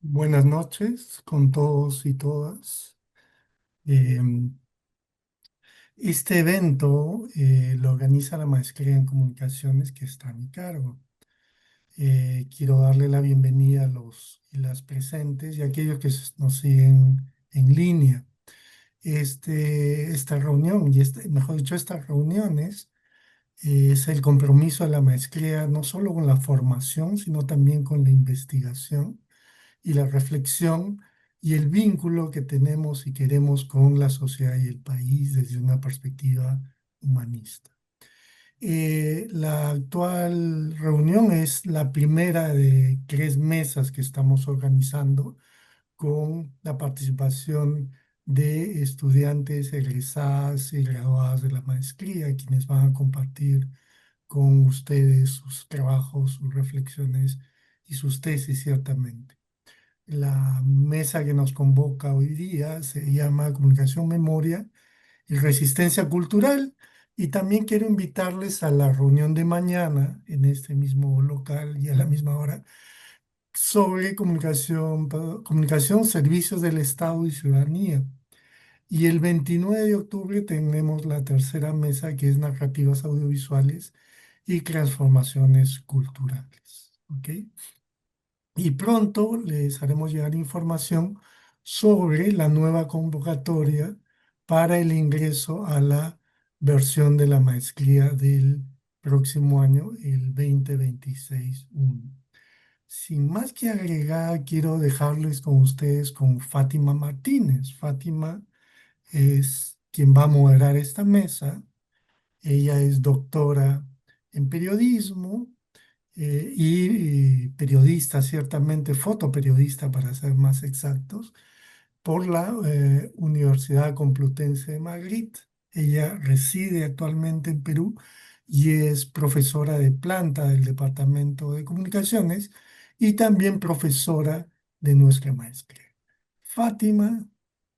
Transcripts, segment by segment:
Buenas noches con todos y todas. Eh, este evento lo organiza la Maestría en Comunicaciones que está a mi cargo. Quiero darle la bienvenida a los y las presentes y a aquellos que nos siguen en línea. Esta reunión, mejor dicho, estas reuniones es el compromiso de la maestría no solo con la formación, sino también con la investigación y la reflexión y el vínculo que tenemos y queremos con la sociedad y el país desde una perspectiva humanista. La actual reunión es la primera de 3 mesas que estamos organizando con la participación de estudiantes egresadas y graduadas de la maestría, quienes van a compartir con ustedes sus trabajos, sus reflexiones y sus tesis, ciertamente. La mesa que nos convoca hoy día se llama Comunicación, Memoria y Resistencia Cultural. Y también quiero invitarles a la reunión de mañana en este mismo local y a la misma hora sobre comunicación, servicios del Estado y ciudadanía. Y el 29 de octubre tenemos la tercera mesa que es narrativas audiovisuales y transformaciones culturales. ¿Ok? Y pronto les haremos llegar información sobre la nueva convocatoria para el ingreso a la versión de la maestría del próximo año, el 2026-1. Sin más que agregar, quiero dejarles con ustedes con Fátima Martínez. Fátima es quien va a moderar esta mesa. Ella es doctora en periodismo y periodista, ciertamente fotoperiodista para ser más exactos, por la Universidad Complutense de Madrid. Ella reside actualmente en Perú y es profesora de planta del Departamento de Comunicaciones y también profesora de nuestra maestría. Fátima,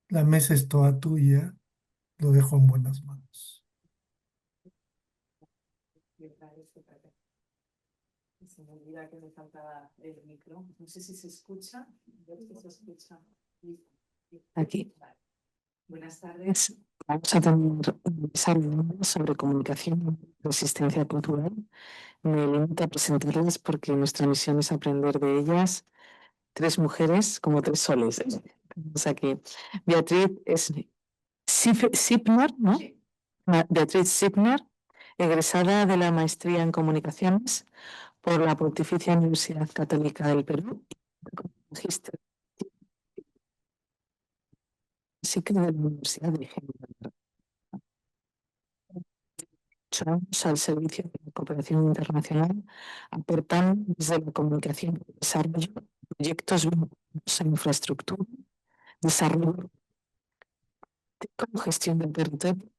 la mesa es toda tuya, lo dejo en buenas manos. Se me olvida que me faltaba el micro. No sé si se escucha. ¿Se escucha? Aquí. Vale. Buenas tardes. Vamos a tener un examen sobre comunicación y resistencia cultural. Me limito a presentarlas porque nuestra misión es aprender de ellas. 3 mujeres como 3 soles. Tenemos aquí. Beatriz Sipner, ¿no? Sí. Beatriz Sipner, egresada de la maestría en comunicaciones por la Pontificia Universidad Católica del Perú, magíster física de la Universidad de Género. 8 años al servicio de la cooperación internacional, aportando desde la comunicación y desarrollo proyectos vinculados a infraestructura, desarrollo como gestión del territorio,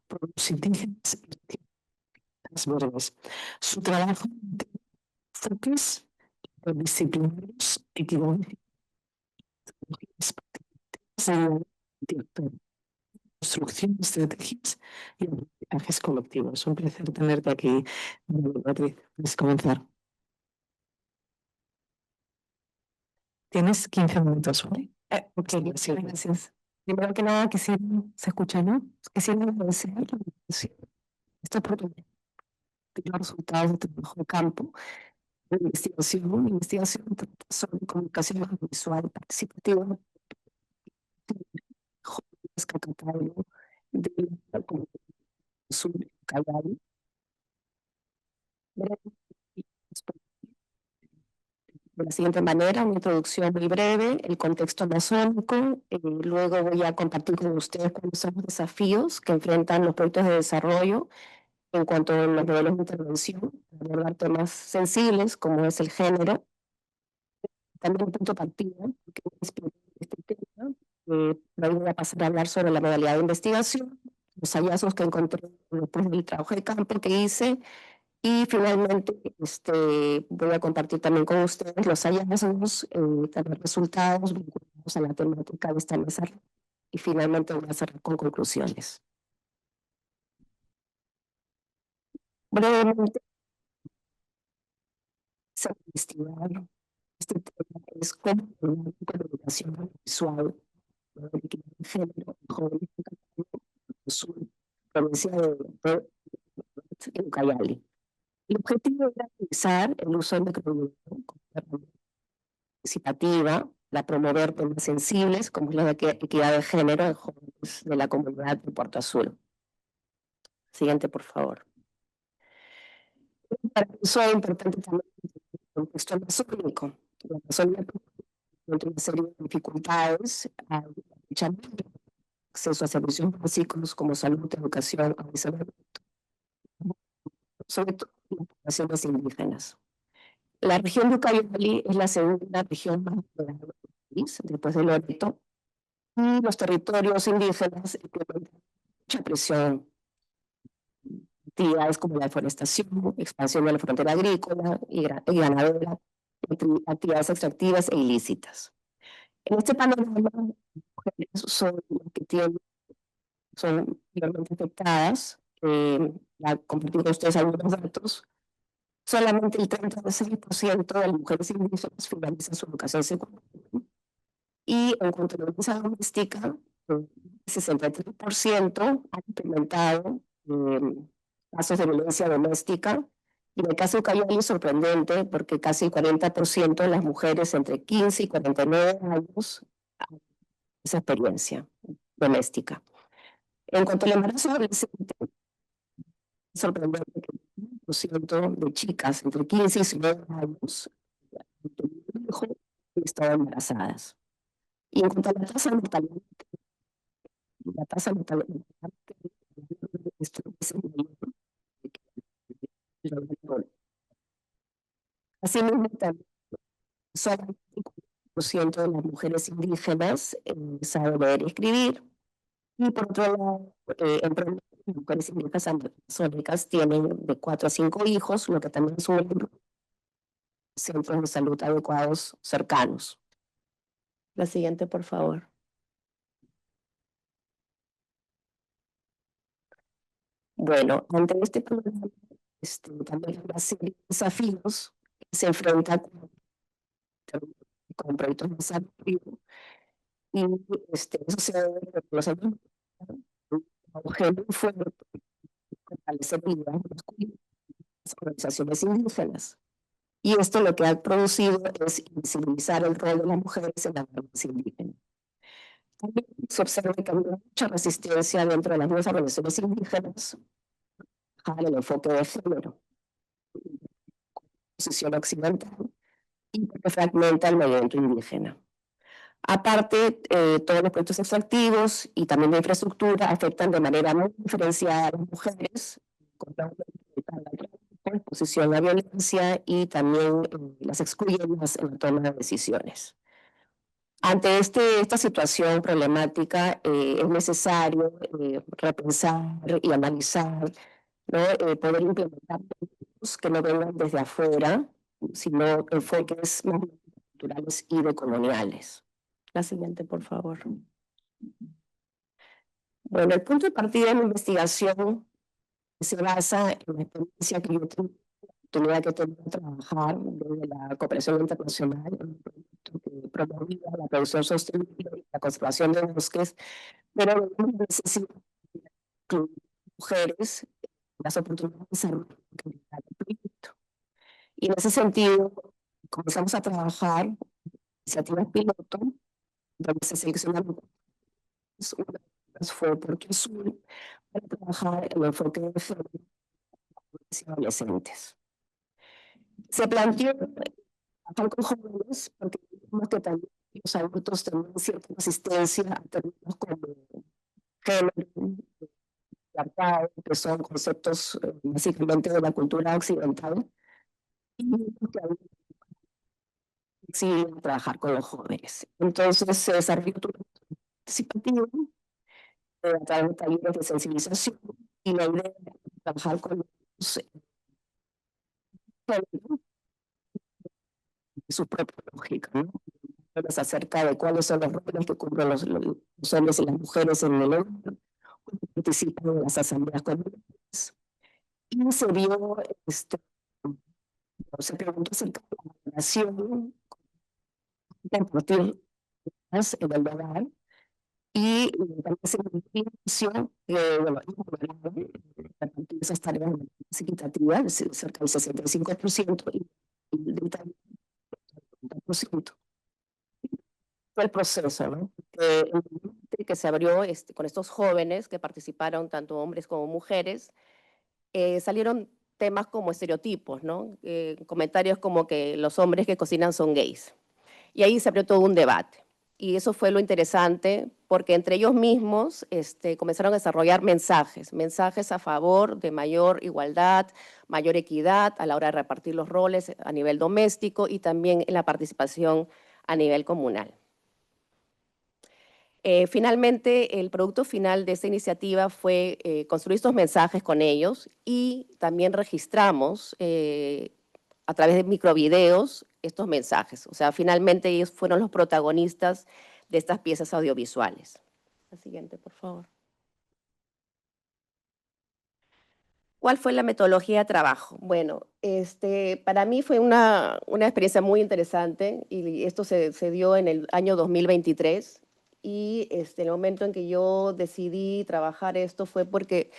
pueblos indígenas y las verdes. Su trabajo enfoques disciplinarios, equidad, construcción de estrategias y aprendizajes colectivos. Un placer tenerte aquí, Beatriz. Puedes comenzar. Tienes 15 minutos, ¿vale? Ok, gracias. Primero que nada, quisiera, se escucha, ¿no? Quisiera agradecer esta oportunidad de los resultados de trabajo de campo, de investigación sobre comunicación audiovisual participativa, jóvenes Cacatayo, de la comunidad sur de Callao. De la siguiente manera, una introducción muy breve, el contexto amazónico, luego voy a compartir con ustedes cuáles son los desafíos que enfrentan los proyectos de desarrollo en cuanto a los modelos de intervención, abordar temas sensibles como es el género, también un punto de partida, porque este tema, luego voy a pasar a hablar sobre la modalidad de investigación, los hallazgos que encontré después del trabajo de campo que hice, y finalmente voy a compartir también con ustedes los hallazgos, también resultados vinculados a la temática de esta mesa, y finalmente voy a cerrar con conclusiones. Brevemente, se investigar Este tema es cómo una comunicación visual de equidad de género en jóvenes en Cataño, sur, provincia de Ucayali. El objetivo era realizar el uso del microbioma como herramienta participativa para promover temas sensibles como es la de equidad de género en jóvenes de la comunidad de Puerto Azul. Siguiente, por favor. Para eso es importante también el contexto amazónico. La Amazonía encontró una serie de dificultades al acceso a servicios básicos como salud, educación, sobre todo las poblaciones indígenas. La región de Ucayali es la segunda región más poblada del país, después de Loreto, y los territorios indígenas implementan mucha presión, actividades como la deforestación, expansión de la frontera agrícola y ganadera, actividades extractivas e ilícitas. En este panorama, las mujeres son las que son realmente afectadas. Ya compartí con ustedes algunos datos. Solamente el 36% de las mujeres indígenas finalizan su educación secundaria. Y en cuanto a la violencia doméstica, el 63% han implementado casos de violencia doméstica. Y en el caso de Ucayali es sorprendente porque casi el 40% de las mujeres entre 15 y 49 años han esa experiencia doméstica. En cuanto al embarazo adolescente, es sorprendente que el 1% de chicas entre 15 y 19 años han tenido un hijo y estado embarazadas. Y en cuanto a la tasa de mortalidad es mayor que la de Asimismo, también solamente el 40% de las mujeres indígenas saben leer y escribir. Y por otro lado, en promedio, las mujeres indígenas amazónicas tienen de 4 a 5 hijos, lo que también sube centros de salud adecuados cercanos. La siguiente, por favor. Bueno, ante este problema, también hay una serie de desafíos que se enfrentan con proyectos de desarrollo. Y eso se debe porque los años auge fue fortalecer el liderazgo masculino en las organizaciones indígenas. Y esto lo que ha producido es invisibilizar el rol de las mujeres en la gobernanza indígena. También se observa que hay mucha resistencia dentro de las nuevas organizaciones indígenas al enfoque de género, posición occidental, y porque fragmenta el movimiento indígena. Aparte, todos los proyectos extractivos y también de infraestructura afectan de manera muy diferenciada a las mujeres, con la exposición a la violencia y también las excluyen más en la toma de decisiones. Ante esta situación problemática, es necesario repensar y analizar, ¿no? Poder implementar proyectos que no vengan desde afuera, sino enfoques más culturales y decoloniales. La siguiente, por favor. Bueno, el punto de partida de la investigación se basa en la experiencia que yo tuve, la oportunidad que tuve de trabajar desde la cooperación internacional, en un proyecto que promovía la producción sostenible y la conservación de bosques, pero necesita incluir mujeres las oportunidades de desarrollo del proyecto. Y en ese sentido, comenzamos a trabajar iniciativas piloto, donde se seleccionaron una fue Puerto Azul para trabajar en el enfoque de género y adolescentes. Se planteó trabajar con jóvenes porque vimos que también los adultos tenían cierta resistencia a términos como género, que son conceptos básicamente de la cultura occidental, y vimos que había sí trabajar con los jóvenes. Entonces se desarrolló un participativo a través de talleres de sensibilización y la idea es trabajar con los su propia lógica, ¿no? Acerca de cuáles son los roles que cumplen los hombres y las mujeres en el hogar, cuando participan en las asambleas comunitarias. Y se vio, se preguntó acerca de la relación con compartir más en el hogar. Y también se me inició, bueno, repartir esas tareas significativas, cerca del 65% y del 30%. Fue el proceso, ¿no? Que se abrió con estos jóvenes que participaron, tanto hombres como mujeres, salieron temas como estereotipos, ¿no? Comentarios como que los hombres que cocinan son gays. Y ahí se abrió todo un debate. Y eso fue lo interesante, porque entre ellos mismos comenzaron a desarrollar mensajes a favor de mayor igualdad, mayor equidad a la hora de repartir los roles a nivel doméstico y también en la participación a nivel comunal. Finalmente, el producto final de esta iniciativa fue construir estos mensajes con ellos y también registramos a través de microvideos estos mensajes. O sea, finalmente ellos fueron los protagonistas de estas piezas audiovisuales. La siguiente, por favor. ¿Cuál fue la metodología de trabajo? Bueno, para mí fue una experiencia muy interesante y esto se dio en el año 2023 y el momento en que yo decidí trabajar esto fue porque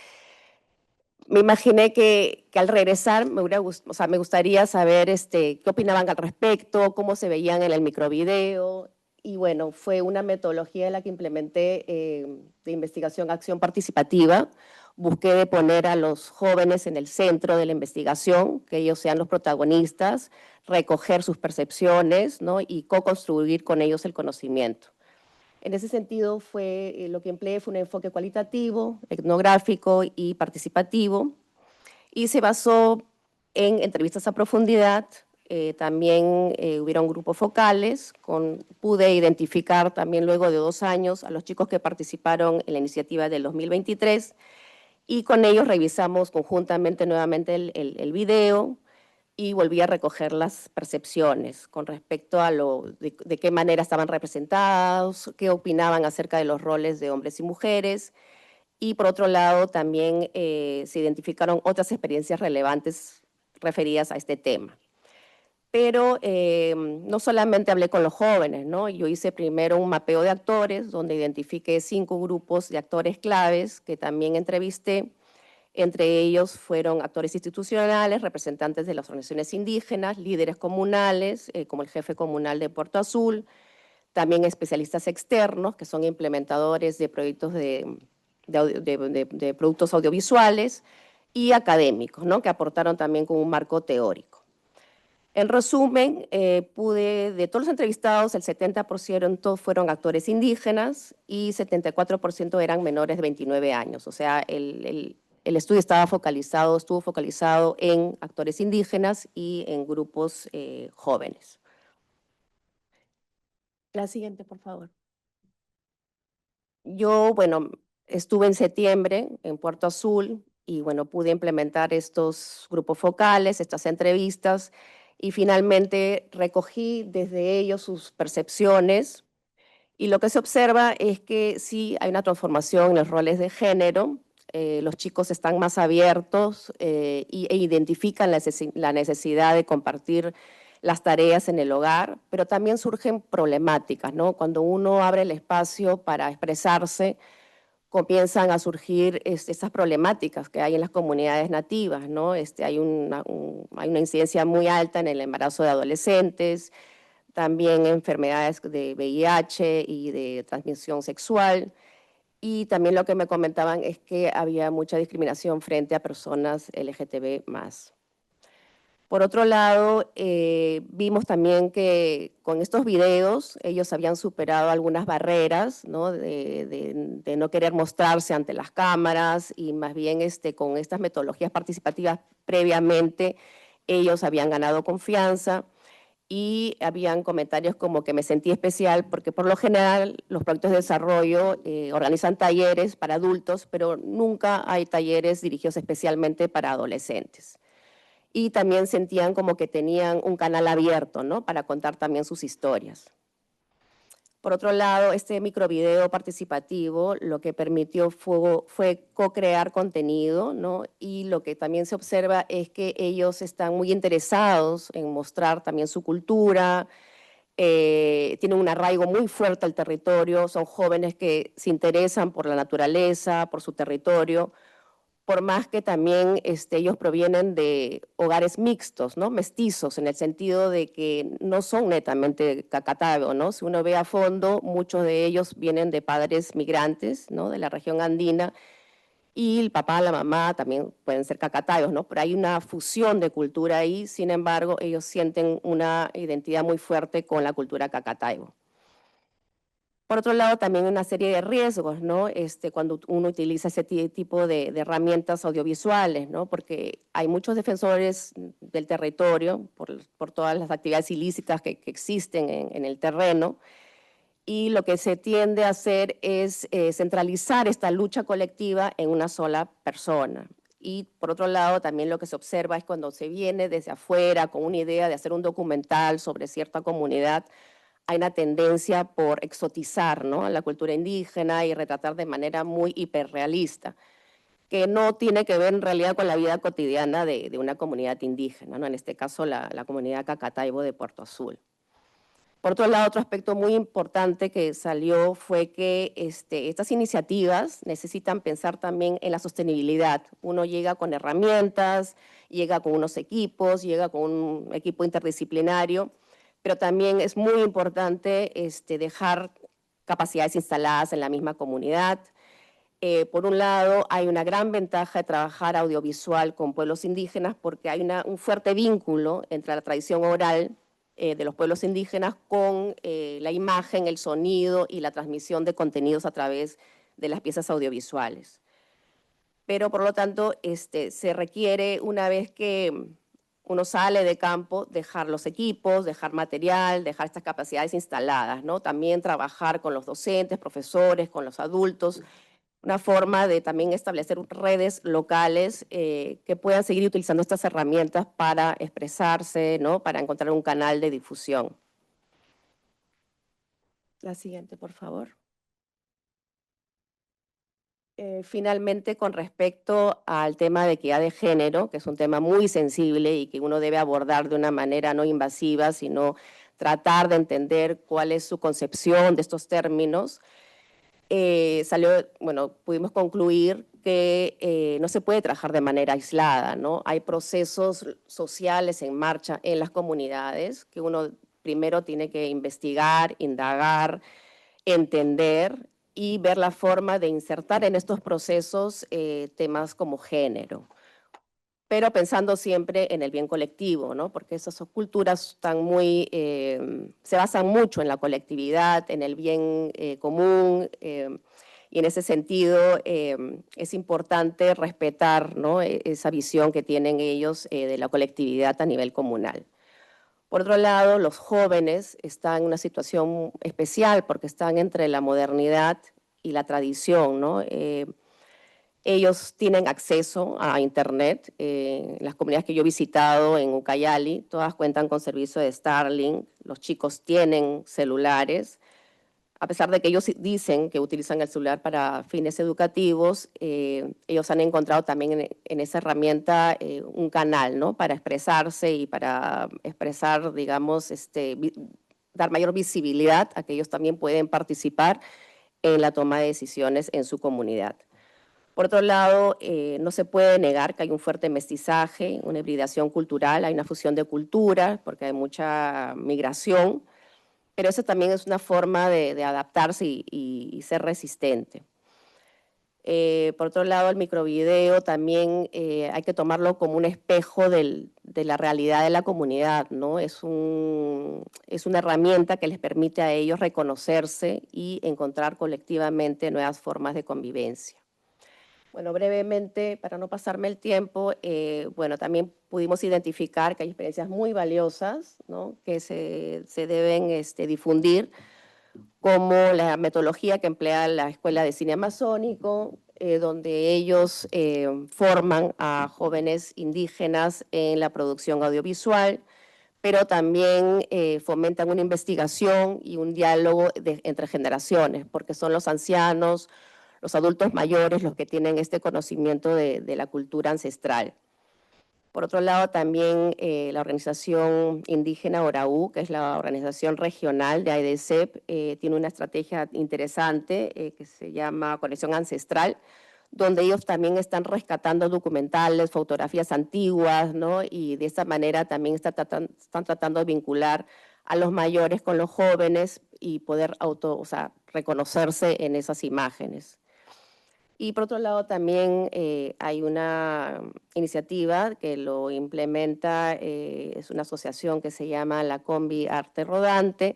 me imaginé que al regresar me gustaría saber qué opinaban al respecto, cómo se veían en el microvideo. Y bueno, fue una metodología en la que implementé de investigación, acción participativa. Busqué de poner a los jóvenes en el centro de la investigación, que ellos sean los protagonistas, recoger sus percepciones, ¿no? Y co-construir con ellos el conocimiento. En ese sentido, lo que empleé fue un enfoque cualitativo, etnográfico y participativo, y se basó en entrevistas a profundidad. También hubieron grupos focales, pude identificar también luego de 2 años a los chicos que participaron en la iniciativa del 2023, y con ellos revisamos conjuntamente nuevamente el video, y volví a recoger las percepciones con respecto a de qué manera estaban representados, qué opinaban acerca de los roles de hombres y mujeres. Y por otro lado, también se identificaron otras experiencias relevantes referidas a este tema. Pero no solamente hablé con los jóvenes, ¿no? Yo hice primero un mapeo de actores, donde identifiqué 5 grupos de actores claves que también entrevisté. Entre ellos fueron actores institucionales, representantes de las organizaciones indígenas, líderes comunales, como el jefe comunal de Puerto Azul, también especialistas externos, que son implementadores de proyectos de productos audiovisuales, y académicos, ¿no? Que aportaron también con un marco teórico. En resumen, de todos los entrevistados, el 70% fueron actores indígenas y 74% eran menores de 29 años. O sea, el estudio estuvo focalizado en actores indígenas y en grupos jóvenes. La siguiente, por favor. Yo, bueno, estuve en septiembre en Puerto Azul y, bueno, pude implementar estos grupos focales, estas entrevistas, y finalmente recogí desde ellos sus percepciones. Y lo que se observa es que sí hay una transformación en los roles de género. Los chicos están más abiertos e identifican la necesidad de compartir las tareas en el hogar, pero también surgen problemáticas, ¿no? Cuando uno abre el espacio para expresarse, comienzan a surgir esas problemáticas que hay en las comunidades nativas, ¿no? Hay una incidencia muy alta en el embarazo de adolescentes, también enfermedades de VIH y de transmisión sexual. Y también lo que me comentaban es que había mucha discriminación frente a personas LGTB+. Por otro lado, vimos también que con estos videos ellos habían superado algunas barreras, ¿no? De no querer mostrarse ante las cámaras, y más bien con estas metodologías participativas previamente ellos habían ganado confianza. Y habían comentarios como que me sentí especial porque por lo general los proyectos de desarrollo organizan talleres para adultos, pero nunca hay talleres dirigidos especialmente para adolescentes. Y también sentían como que tenían un canal abierto, ¿no? Para contar también sus historias. Por otro lado, este microvideo participativo lo que permitió fue co-crear contenido, ¿no? Y lo que también se observa es que ellos están muy interesados en mostrar también su cultura, tienen un arraigo muy fuerte al territorio, son jóvenes que se interesan por la naturaleza, por su territorio, por más que también ellos provienen de hogares mixtos, ¿no? Mestizos, en el sentido de que no son netamente cacatayo, ¿no? Si uno ve a fondo, muchos de ellos vienen de padres migrantes, ¿no? De la región andina, y el papá, la mamá también pueden ser cacatayos, ¿no? Pero hay una fusión de cultura ahí, sin embargo, ellos sienten una identidad muy fuerte con la cultura cacatayo. Por otro lado, también una serie de riesgos, ¿no? Cuando uno utiliza ese tipo de herramientas audiovisuales, ¿no? Porque hay muchos defensores del territorio por todas las actividades ilícitas que existen en el terreno, y lo que se tiende a hacer es centralizar esta lucha colectiva en una sola persona. Y por otro lado, también lo que se observa es cuando se viene desde afuera con una idea de hacer un documental sobre cierta comunidad, hay una tendencia por exotizar, ¿no?, a la cultura indígena y retratar de manera muy hiperrealista, que no tiene que ver en realidad con la vida cotidiana de una comunidad indígena, ¿no? En este caso la comunidad Cacataibo de Puerto Azul. Por otro lado, otro aspecto muy importante que salió fue que estas iniciativas necesitan pensar también en la sostenibilidad. Uno llega con herramientas, llega con unos equipos, llega con un equipo interdisciplinario, pero también es muy importante dejar capacidades instaladas en la misma comunidad. Por un lado, hay una gran ventaja de trabajar audiovisual con pueblos indígenas porque hay un fuerte vínculo entre la tradición oral de los pueblos indígenas con la imagen, el sonido y la transmisión de contenidos a través de las piezas audiovisuales. Pero por lo tanto, se requiere, una vez que uno sale de campo, dejar los equipos, dejar material, dejar estas capacidades instaladas, ¿no? También trabajar con los docentes, profesores, con los adultos, una forma de también establecer redes locales que puedan seguir utilizando estas herramientas para expresarse, ¿no?, para encontrar un canal de difusión. La siguiente, por favor. Finalmente, con respecto al tema de equidad de género, que es un tema muy sensible y que uno debe abordar de una manera no invasiva, sino tratar de entender cuál es su concepción de estos términos, pudimos concluir que no se puede trabajar de manera aislada, ¿no? Hay procesos sociales en marcha en las comunidades que uno primero tiene que investigar, indagar, entender y ver la forma de insertar en estos procesos temas como género, pero pensando siempre en el bien colectivo, ¿no? Porque esas culturas se basan mucho en la colectividad, en el bien común, y en ese sentido es importante respetar, ¿no?, esa visión que tienen ellos de la colectividad a nivel comunal. Por otro lado, los jóvenes están en una situación especial porque están entre la modernidad y la tradición, ¿no? Ellos tienen acceso a Internet. Las comunidades que yo he visitado en Ucayali, todas cuentan con servicio de Starlink. Los chicos tienen celulares. A pesar de que ellos dicen que utilizan el celular para fines educativos, ellos han encontrado también en esa herramienta un canal, ¿no?, para expresarse y para expresar, digamos, dar mayor visibilidad a que ellos también pueden participar en la toma de decisiones en su comunidad. Por otro lado, no se puede negar que hay un fuerte mestizaje, una hibridación cultural, hay una fusión de culturas porque hay mucha migración, pero eso también es una forma de adaptarse y ser resistente. Por otro lado, el microvideo también hay que tomarlo como un espejo de la realidad de la comunidad, ¿no? Es una herramienta que les permite a ellos reconocerse y encontrar colectivamente nuevas formas de convivencia. Bueno, brevemente, para no pasarme el tiempo, también pudimos identificar que hay experiencias muy valiosas, ¿no?, que se deben difundir, como la metodología que emplea la Escuela de Cine Amazónico, donde ellos forman a jóvenes indígenas en la producción audiovisual, pero también fomentan una investigación y un diálogo entre generaciones, porque son los ancianos, los adultos mayores los que tienen este conocimiento de la cultura ancestral. Por otro lado, también la organización indígena ORAU, que es la organización regional de AIDCEP, tiene una estrategia interesante que se llama Conexión Ancestral, donde ellos también están rescatando documentales, fotografías antiguas, ¿no? Y de esta manera también están tratando de vincular a los mayores con los jóvenes y poder reconocerse en esas imágenes. Y por otro lado también hay una iniciativa que lo implementa, es una asociación que se llama la Combi Arte Rodante,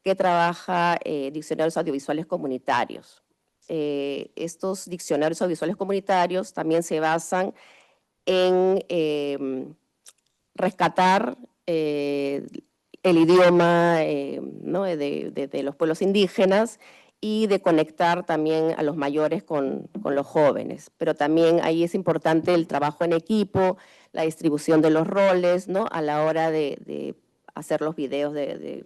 que trabaja diccionarios audiovisuales comunitarios. Estos diccionarios audiovisuales comunitarios también se basan en rescatar el idioma ¿no? de los pueblos indígenas y de conectar también a los mayores con los jóvenes. Pero también ahí es importante el trabajo en equipo, la distribución de los roles, ¿no? A la hora de hacer los videos, de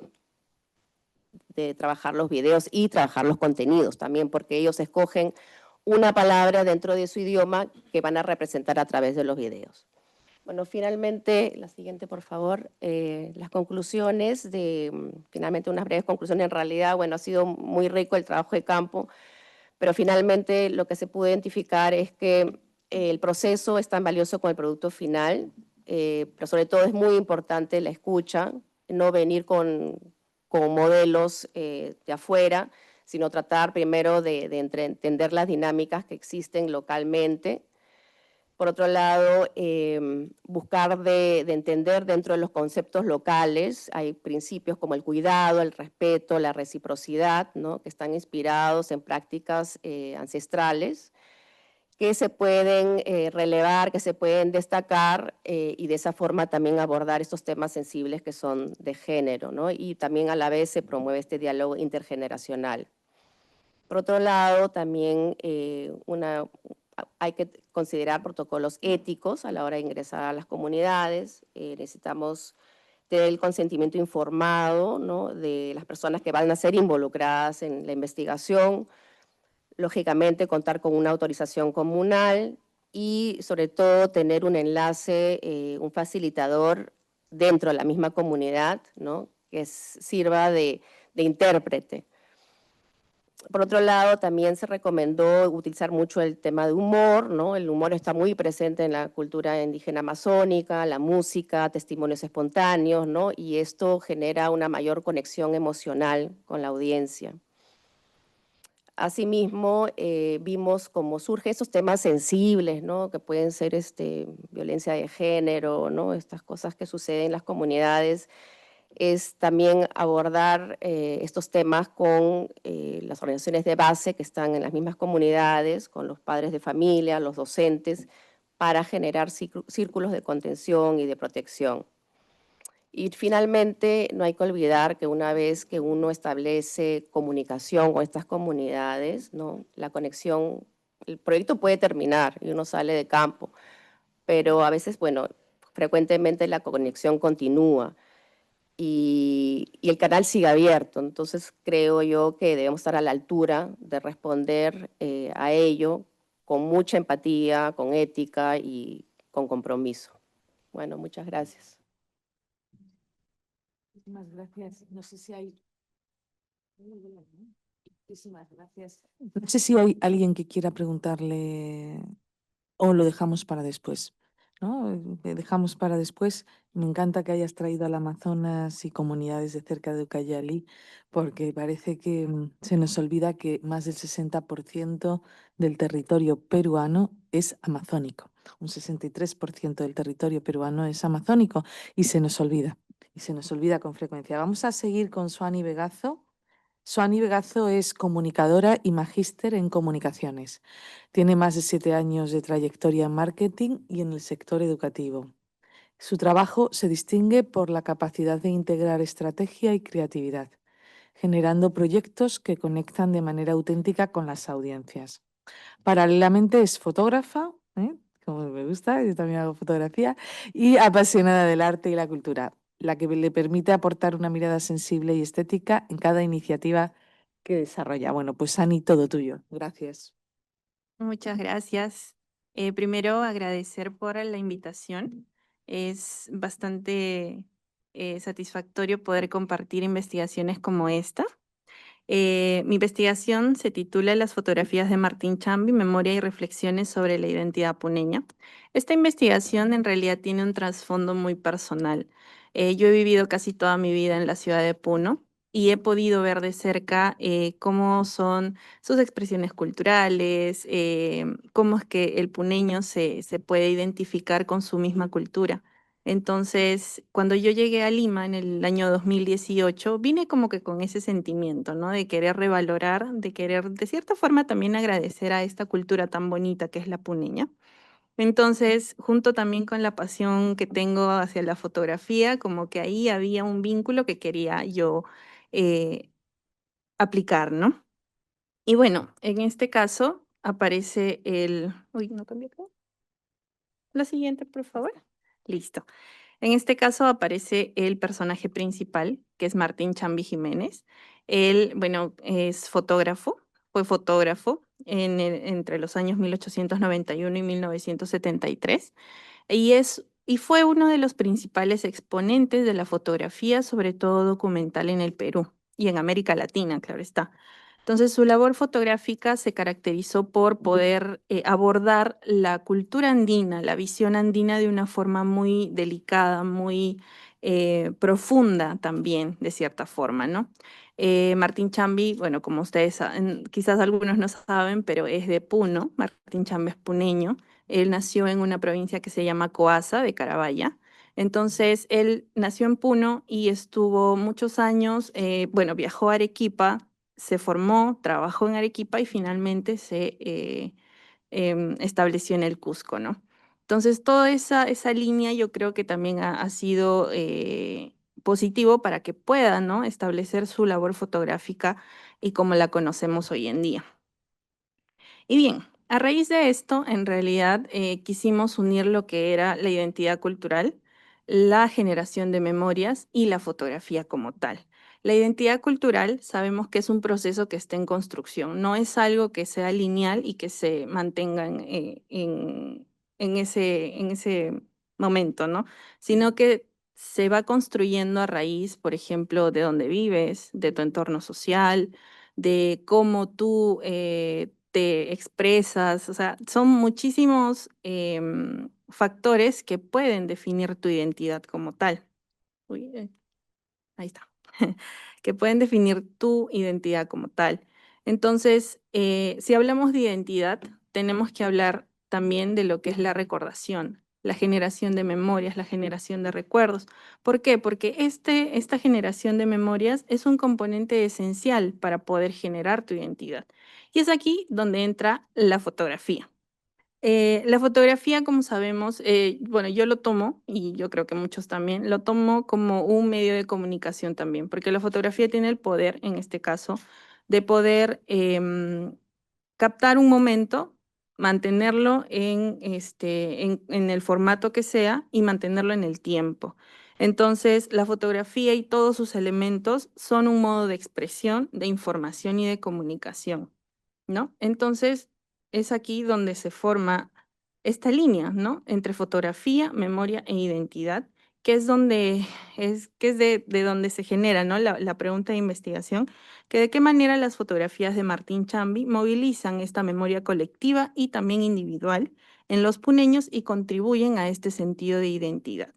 trabajar los videos y trabajar los contenidos también, porque ellos escogen una palabra dentro de su idioma que van a representar a través de los videos. Bueno, finalmente, la siguiente, por favor, las conclusiones finalmente unas breves conclusiones. En realidad, bueno, ha sido muy rico el trabajo de campo, pero finalmente lo que se pudo identificar es que el proceso es tan valioso como el producto final, pero sobre todo es muy importante la escucha, no venir con modelos de afuera, sino tratar primero de entender las dinámicas que existen localmente. Por otro lado, buscar de entender dentro de los conceptos locales, hay principios como el cuidado, el respeto, la reciprocidad, ¿no? Que están inspirados en prácticas ancestrales, que se pueden relevar, que se pueden destacar y de esa forma también abordar estos temas sensibles que son de género, ¿no? Y también a la vez se promueve este diálogo intergeneracional. Por otro lado, también hay que considerar protocolos éticos a la hora de ingresar a las comunidades. Necesitamos tener el consentimiento informado, ¿no? De las personas que van a ser involucradas en la investigación. Lógicamente, contar con una autorización comunal y, sobre todo, tener un enlace, un facilitador dentro de la misma comunidad, ¿no? Que sirva de intérprete. Por otro lado, también se recomendó utilizar mucho el tema de humor, ¿no? El humor está muy presente en la cultura indígena amazónica, la música, testimonios espontáneos, ¿no? Y esto genera una mayor conexión emocional con la audiencia. Asimismo, vimos cómo surgen esos temas sensibles, ¿no? Que pueden ser violencia de género, ¿no? Estas cosas que suceden en las comunidades, es también abordar estos temas con las organizaciones de base que están en las mismas comunidades, con los padres de familia, los docentes, para generar círculos de contención y de protección. Y finalmente, no hay que olvidar que una vez que uno establece comunicación con estas comunidades, ¿no? La conexión, el proyecto puede terminar y uno sale de campo, pero a veces, bueno, frecuentemente la conexión continúa y el canal sigue abierto. Entonces creo yo que debemos estar a la altura de responder a ello con mucha empatía, con ética y con compromiso. Bueno, muchas gracias. Muchísimas gracias. No sé si hay... Muchísimas gracias. No sé si hay alguien que quiera preguntarle o lo dejamos para después, ¿no? Dejamos para después. Me encanta que hayas traído al Amazonas y comunidades de cerca de Ucayali, porque parece que se nos olvida que más del 60% del territorio peruano es amazónico. Un 63% del territorio peruano es amazónico y se nos olvida. Y se nos olvida con frecuencia. Vamos a seguir con Suani Vegazo. Suani Vegazo es comunicadora y magíster en comunicaciones. Tiene más de 7 años de trayectoria en marketing y en el sector educativo. Su trabajo se distingue por la capacidad de integrar estrategia y creatividad, generando proyectos que conectan de manera auténtica con las audiencias. Paralelamente es fotógrafa, como me gusta, yo también hago fotografía, y apasionada del arte y la cultura, la que le permite aportar una mirada sensible y estética en cada iniciativa que desarrolla. Bueno, pues Ani, todo tuyo. Gracias. Muchas gracias. Primero, agradecer por la invitación. Es bastante satisfactorio poder compartir investigaciones como esta. Mi investigación se titula Las fotografías de Martín Chambi, Memoria y reflexiones sobre la identidad puneña. Esta investigación en realidad tiene un trasfondo muy personal. Yo he vivido casi toda mi vida en la ciudad de Puno y he podido ver de cerca cómo son sus expresiones culturales, cómo es que el puneño se puede identificar con su misma cultura. Entonces, cuando yo llegué a Lima en el año 2018, vine como que con ese sentimiento, ¿no? De querer revalorar, de querer de cierta forma también agradecer a esta cultura tan bonita que es la puneña. Entonces, junto también con la pasión que tengo hacia la fotografía, como que ahí había un vínculo que quería yo eh, aplicar, ¿no? Y bueno, en este caso aparece el... Uy, no cambié acá. La siguiente, por favor. Listo. En este caso aparece el personaje principal, que es Martín Chambi Jiménez. Él, bueno, es fotógrafo, fue fotógrafo entre los años 1891 y 1973 y fue uno de los principales exponentes de la fotografía, sobre todo documental en el Perú y en América Latina, claro está. Entonces, su labor fotográfica se caracterizó por poder abordar la cultura andina, la visión andina de una forma muy delicada, muy profunda también, de cierta forma, ¿no? Martín Chambi, bueno, como ustedes saben, quizás algunos no saben, pero es de Puno. Martín Chambi es puneño. Él nació en una provincia que se llama Coasa, de Carabaya. Entonces, él nació en Puno y estuvo muchos años, bueno, viajó a Arequipa, se formó, trabajó en Arequipa y finalmente se estableció en el Cusco, ¿no? Entonces, toda esa línea yo creo que también ha sido positivo para que pueda, ¿no? Establecer su labor fotográfica y como la conocemos hoy en día. Y bien, a raíz de esto, en realidad quisimos unir lo que era la identidad cultural, la generación de memorias y la fotografía como tal. La identidad cultural sabemos que es un proceso que está en construcción, no es algo que sea lineal y que se mantenga en ese momento, ¿no? Sino que se va construyendo a raíz, por ejemplo, de dónde vives, de tu entorno social, de cómo tú te expresas, o sea, son muchísimos factores que pueden definir tu identidad como tal. Uy, ahí está. Que pueden definir tu identidad como tal. Entonces, si hablamos de identidad, tenemos que hablar también de lo que es la recordación, la generación de memorias, la generación de recuerdos. ¿Por qué? Porque esta generación de memorias es un componente esencial para poder generar tu identidad. Y es aquí donde entra la fotografía. La fotografía, como sabemos, bueno, yo lo tomo, y yo creo que muchos también, lo tomo como un medio de comunicación también, porque la fotografía tiene el poder, en este caso, de poder captar un momento, mantenerlo en el formato que sea y mantenerlo en el tiempo. Entonces, la fotografía y todos sus elementos son un modo de expresión, de información y de comunicación, ¿no? Entonces, es aquí donde se forma esta línea, ¿no? Entre fotografía, memoria e identidad, que es de donde se genera, ¿no? La pregunta de investigación, que de qué manera las fotografías de Martín Chambi movilizan esta memoria colectiva y también individual en los puneños y contribuyen a este sentido de identidad.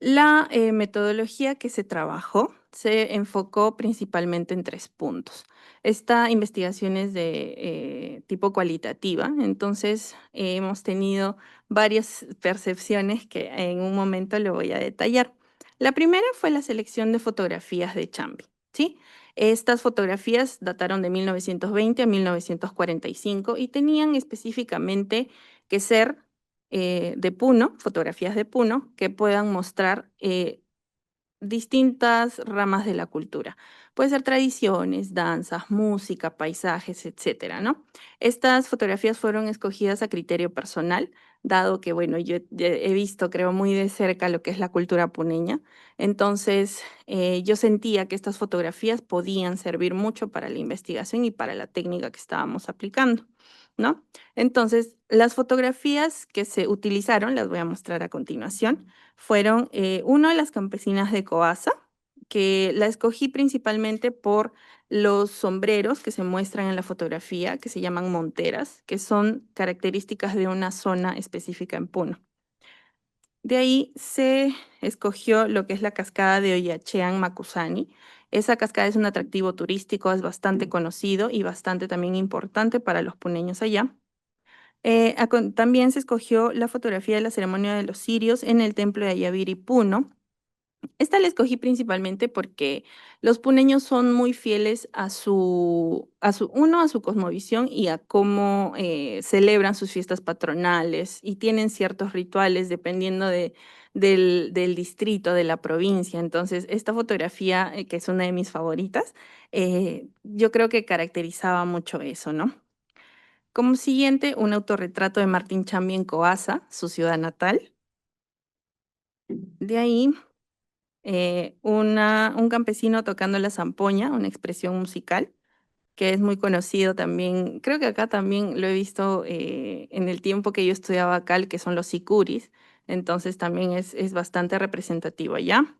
La metodología que se trabajó se enfocó principalmente en 3 puntos. Esta investigación es de tipo cualitativa, entonces hemos tenido varias percepciones que en un momento le voy a detallar. La primera fue la selección de fotografías de Chambi, ¿sí? Estas fotografías dataron de 1920 a 1945 y tenían específicamente que ser de Puno, fotografías de Puno, que puedan mostrar distintas ramas de la cultura. Puede ser tradiciones, danzas, música, paisajes, etcétera, ¿no? Estas fotografías fueron escogidas a criterio personal, dado que, bueno, yo he visto, creo, muy de cerca lo que es la cultura puneña. Entonces, yo sentía que estas fotografías podían servir mucho para la investigación y para la técnica que estábamos aplicando. ¿no? Entonces, las fotografías que se utilizaron, las voy a mostrar a continuación, fueron uno de las campesinas de Coasa, que la escogí principalmente por los sombreros que se muestran en la fotografía, que se llaman monteras, que son características de una zona específica en Puno. De ahí se escogió lo que es la cascada de Oyachean Macusani. Esa cascada es un atractivo turístico, es bastante conocido y bastante también importante para los puneños allá. También se escogió la fotografía de la ceremonia de los cirios en el templo de Ayaviri, Puno. Esta la escogí principalmente porque los puneños son muy fieles a su cosmovisión y a cómo celebran sus fiestas patronales y tienen ciertos rituales dependiendo del distrito, de la provincia. Entonces, esta fotografía, que es una de mis favoritas, yo creo que caracterizaba mucho eso, ¿no? Como siguiente, un autorretrato de Martín Chambi en Coasa, su ciudad natal. De ahí, un campesino tocando la zampoña, una expresión musical, que es muy conocido también. Creo que acá también lo he visto en el tiempo que yo estudiaba acá, que son los sicuris. Entonces también es bastante representativo allá.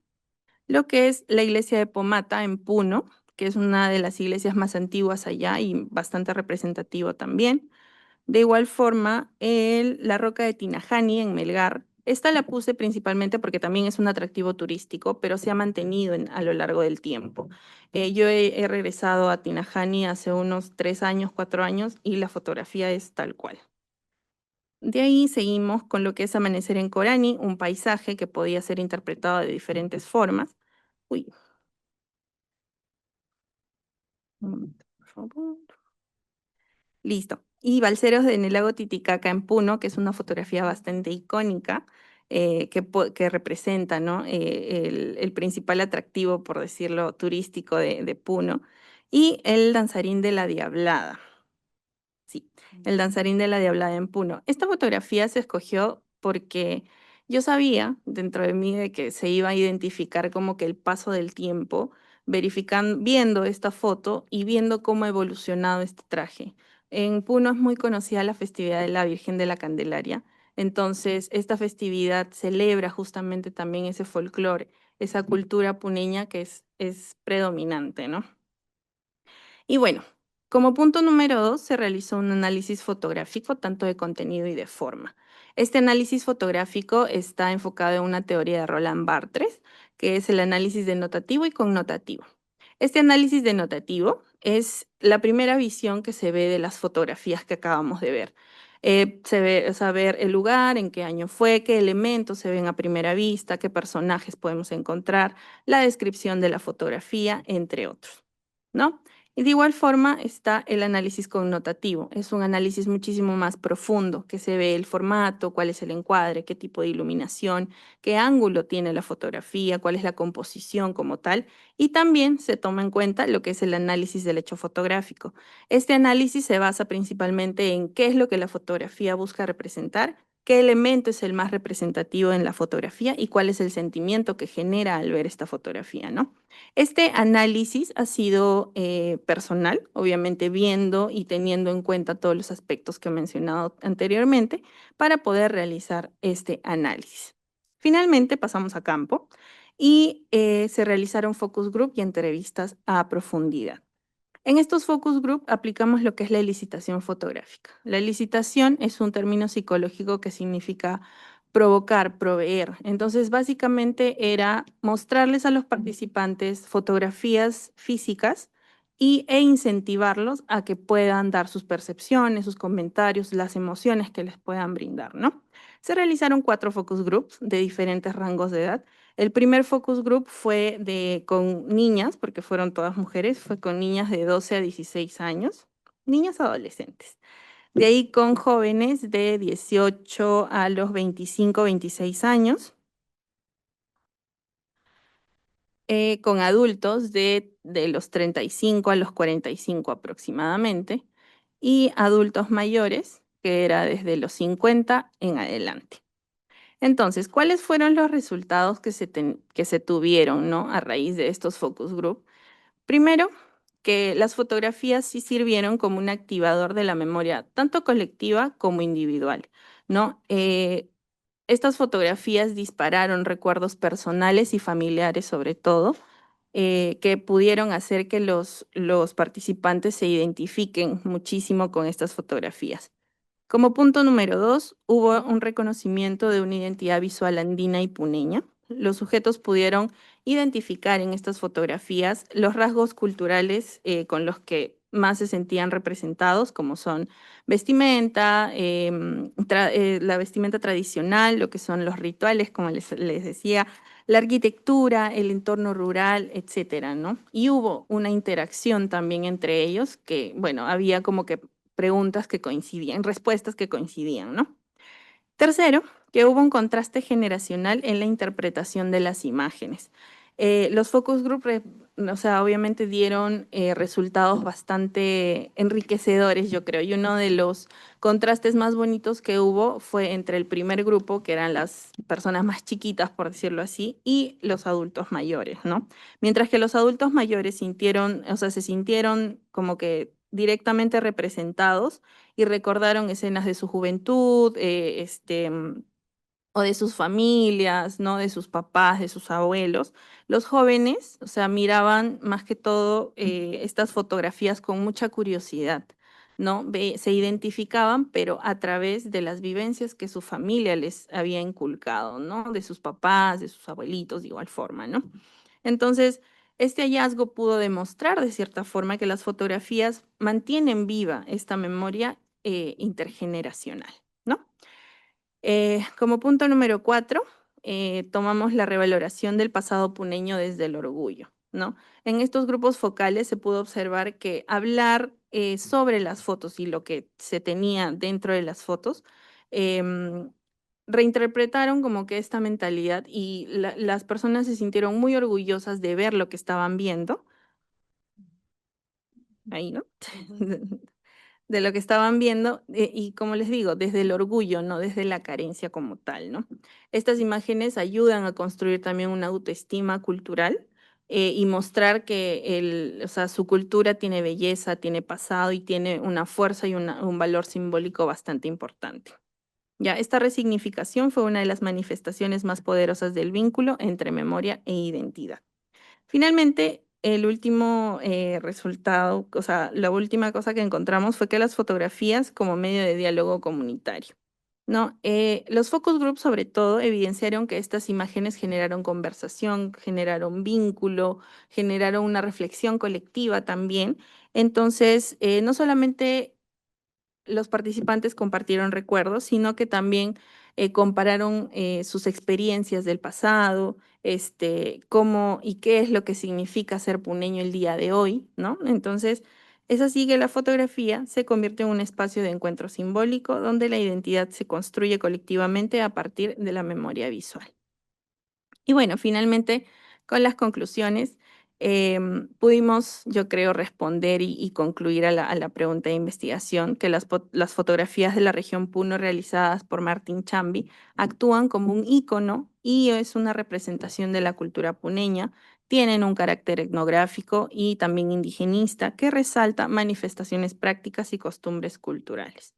Lo que es la iglesia de Pomata en Puno, que es una de las iglesias más antiguas allá y bastante representativo también. De igual forma, la roca de Tinajani en Melgar. Esta la puse principalmente porque también es un atractivo turístico, pero se ha mantenido a lo largo del tiempo. Yo he regresado a Tinajani hace unos 3 años, 4 años, y la fotografía es tal cual. De ahí seguimos con lo que es Amanecer en Corani, un paisaje que podía ser interpretado de diferentes formas. Uy. Un momento, por favor. Listo. Y Balseros en el lago Titicaca en Puno, que es una fotografía bastante icónica, que representa, ¿no? El principal atractivo, por decirlo, turístico de Puno. Y el danzarín de la Diablada. Sí, el danzarín de la Diablada en Puno. Esta fotografía se escogió porque yo sabía dentro de mí de que se iba a identificar como que el paso del tiempo, viendo esta foto y viendo cómo ha evolucionado este traje. En Puno es muy conocida la festividad de la Virgen de la Candelaria, entonces esta festividad celebra justamente también ese folclore, esa cultura puneña que es predominante, ¿no? Y bueno, como punto número 2, se realizó un análisis fotográfico tanto de contenido y de forma. Este análisis fotográfico está enfocado en una teoría de Roland Barthes, que es el análisis denotativo y connotativo. Este análisis denotativo es la primera visión que se ve de las fotografías que acabamos de ver. Se ve saber el lugar, en qué año fue, qué elementos se ven a primera vista, qué personajes podemos encontrar, la descripción de la fotografía, entre otros, ¿no? Y de igual forma está el análisis connotativo. Es un análisis muchísimo más profundo, que se ve el formato, cuál es el encuadre, qué tipo de iluminación, qué ángulo tiene la fotografía, cuál es la composición como tal. Y también se toma en cuenta lo que es el análisis del hecho fotográfico. Este análisis se basa principalmente en qué es lo que la fotografía busca representar, qué elemento es el más representativo en la fotografía y cuál es el sentimiento que genera al ver esta fotografía, ¿no? Este análisis ha sido personal, obviamente viendo y teniendo en cuenta todos los aspectos que he mencionado anteriormente para poder realizar este análisis. Finalmente pasamos a campo y se realizaron focus group y entrevistas a profundidad. En estos focus group aplicamos lo que es la elicitación fotográfica. La elicitación es un término psicológico que significa provocar, proveer. Entonces, básicamente era mostrarles a los participantes fotografías físicas e incentivarlos a que puedan dar sus percepciones, sus comentarios, las emociones que les puedan brindar, ¿no? Se realizaron 4 focus groups de diferentes rangos de edad. El primer focus group fue con niñas, porque fueron todas mujeres, fue con niñas de 12 a 16 años, niñas adolescentes. De ahí con jóvenes de 18 a los 25, 26 años. Con adultos de los 35 a los 45 aproximadamente. Y adultos mayores, que era desde los 50 en adelante. Entonces, ¿cuáles fueron los resultados que se tuvieron, ¿no? A raíz de estos focus group? Primero, que las fotografías sí sirvieron como un activador de la memoria, tanto colectiva como individual, ¿no? Estas fotografías dispararon recuerdos personales y familiares sobre todo, que pudieron hacer que los participantes se identifiquen muchísimo con estas fotografías. Como punto número 2, hubo un reconocimiento de una identidad visual andina y puneña. Los sujetos pudieron identificar en estas fotografías los rasgos culturales con los que más se sentían representados, como son vestimenta, la vestimenta tradicional, lo que son los rituales, como les decía, la arquitectura, el entorno rural, etcétera, ¿no? Y hubo una interacción también entre ellos que, bueno, había como que preguntas que coincidían, respuestas que coincidían, ¿no? Tercero, que hubo un contraste generacional en la interpretación de las imágenes. Los focus group, o sea, obviamente dieron resultados bastante enriquecedores, yo creo, y uno de los contrastes más bonitos que hubo fue entre el primer grupo, que eran las personas más chiquitas, por decirlo así, y los adultos mayores, ¿no? Mientras que los adultos mayores sintieron, o sea, se sintieron como que directamente representados y recordaron escenas de su juventud, o de sus familias, ¿no? De sus papás, de sus abuelos. Los jóvenes, o sea, miraban más que todo estas fotografías con mucha curiosidad, ¿no? Se identificaban, pero a través de las vivencias que su familia les había inculcado, ¿no? De sus papás, de sus abuelitos, de igual forma, ¿no? Entonces, este hallazgo pudo demostrar de cierta forma que las fotografías mantienen viva esta memoria intergeneracional, ¿no? Como punto número 4, tomamos la revaloración del pasado puneño desde el orgullo, ¿no? En estos grupos focales se pudo observar que hablar sobre las fotos y lo que se tenía dentro de las fotos, reinterpretaron como que esta mentalidad y las personas se sintieron muy orgullosas de ver lo que estaban viendo. Ahí, ¿no? De lo que estaban viendo y como les digo, desde el orgullo, no desde la carencia como tal, ¿no? Estas imágenes ayudan a construir también una autoestima cultural y mostrar que o sea, su cultura tiene belleza, tiene pasado y tiene una fuerza y un valor simbólico bastante importante. Ya, esta resignificación fue una de las manifestaciones más poderosas del vínculo entre memoria e identidad. Finalmente, el último resultado, o sea, la última cosa que encontramos fue que las fotografías como medio de diálogo comunitario, ¿no? Los focus group sobre todo evidenciaron que estas imágenes generaron conversación, generaron vínculo, generaron una reflexión colectiva también. Entonces, no solamente los participantes compartieron recuerdos, sino que también compararon sus experiencias del pasado, cómo y qué es lo que significa ser puneño el día de hoy, ¿no? Entonces, es así que la fotografía se convierte en un espacio de encuentro simbólico donde la identidad se construye colectivamente a partir de la memoria visual. Y bueno, finalmente, con las conclusiones, pudimos, yo creo, responder y concluir a la pregunta de investigación que las fotografías de la región Puno realizadas por Martín Chambi actúan como un ícono y es una representación de la cultura puneña, tienen un carácter etnográfico y también indigenista que resalta manifestaciones prácticas y costumbres culturales.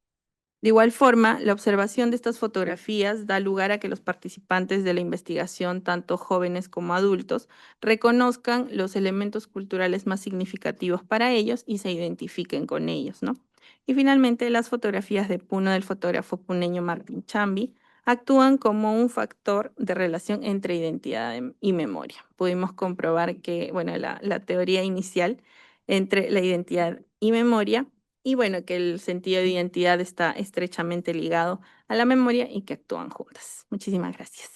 De igual forma, la observación de estas fotografías da lugar a que los participantes de la investigación, tanto jóvenes como adultos, reconozcan los elementos culturales más significativos para ellos y se identifiquen con ellos, ¿no? Y finalmente, las fotografías de Puno del fotógrafo puneño Martín Chambi actúan como un factor de relación entre identidad y memoria. Pudimos comprobar que, bueno, la teoría inicial entre la identidad y memoria y bueno, que el sentido de identidad está estrechamente ligado a la memoria y que actúan juntas. Muchísimas gracias.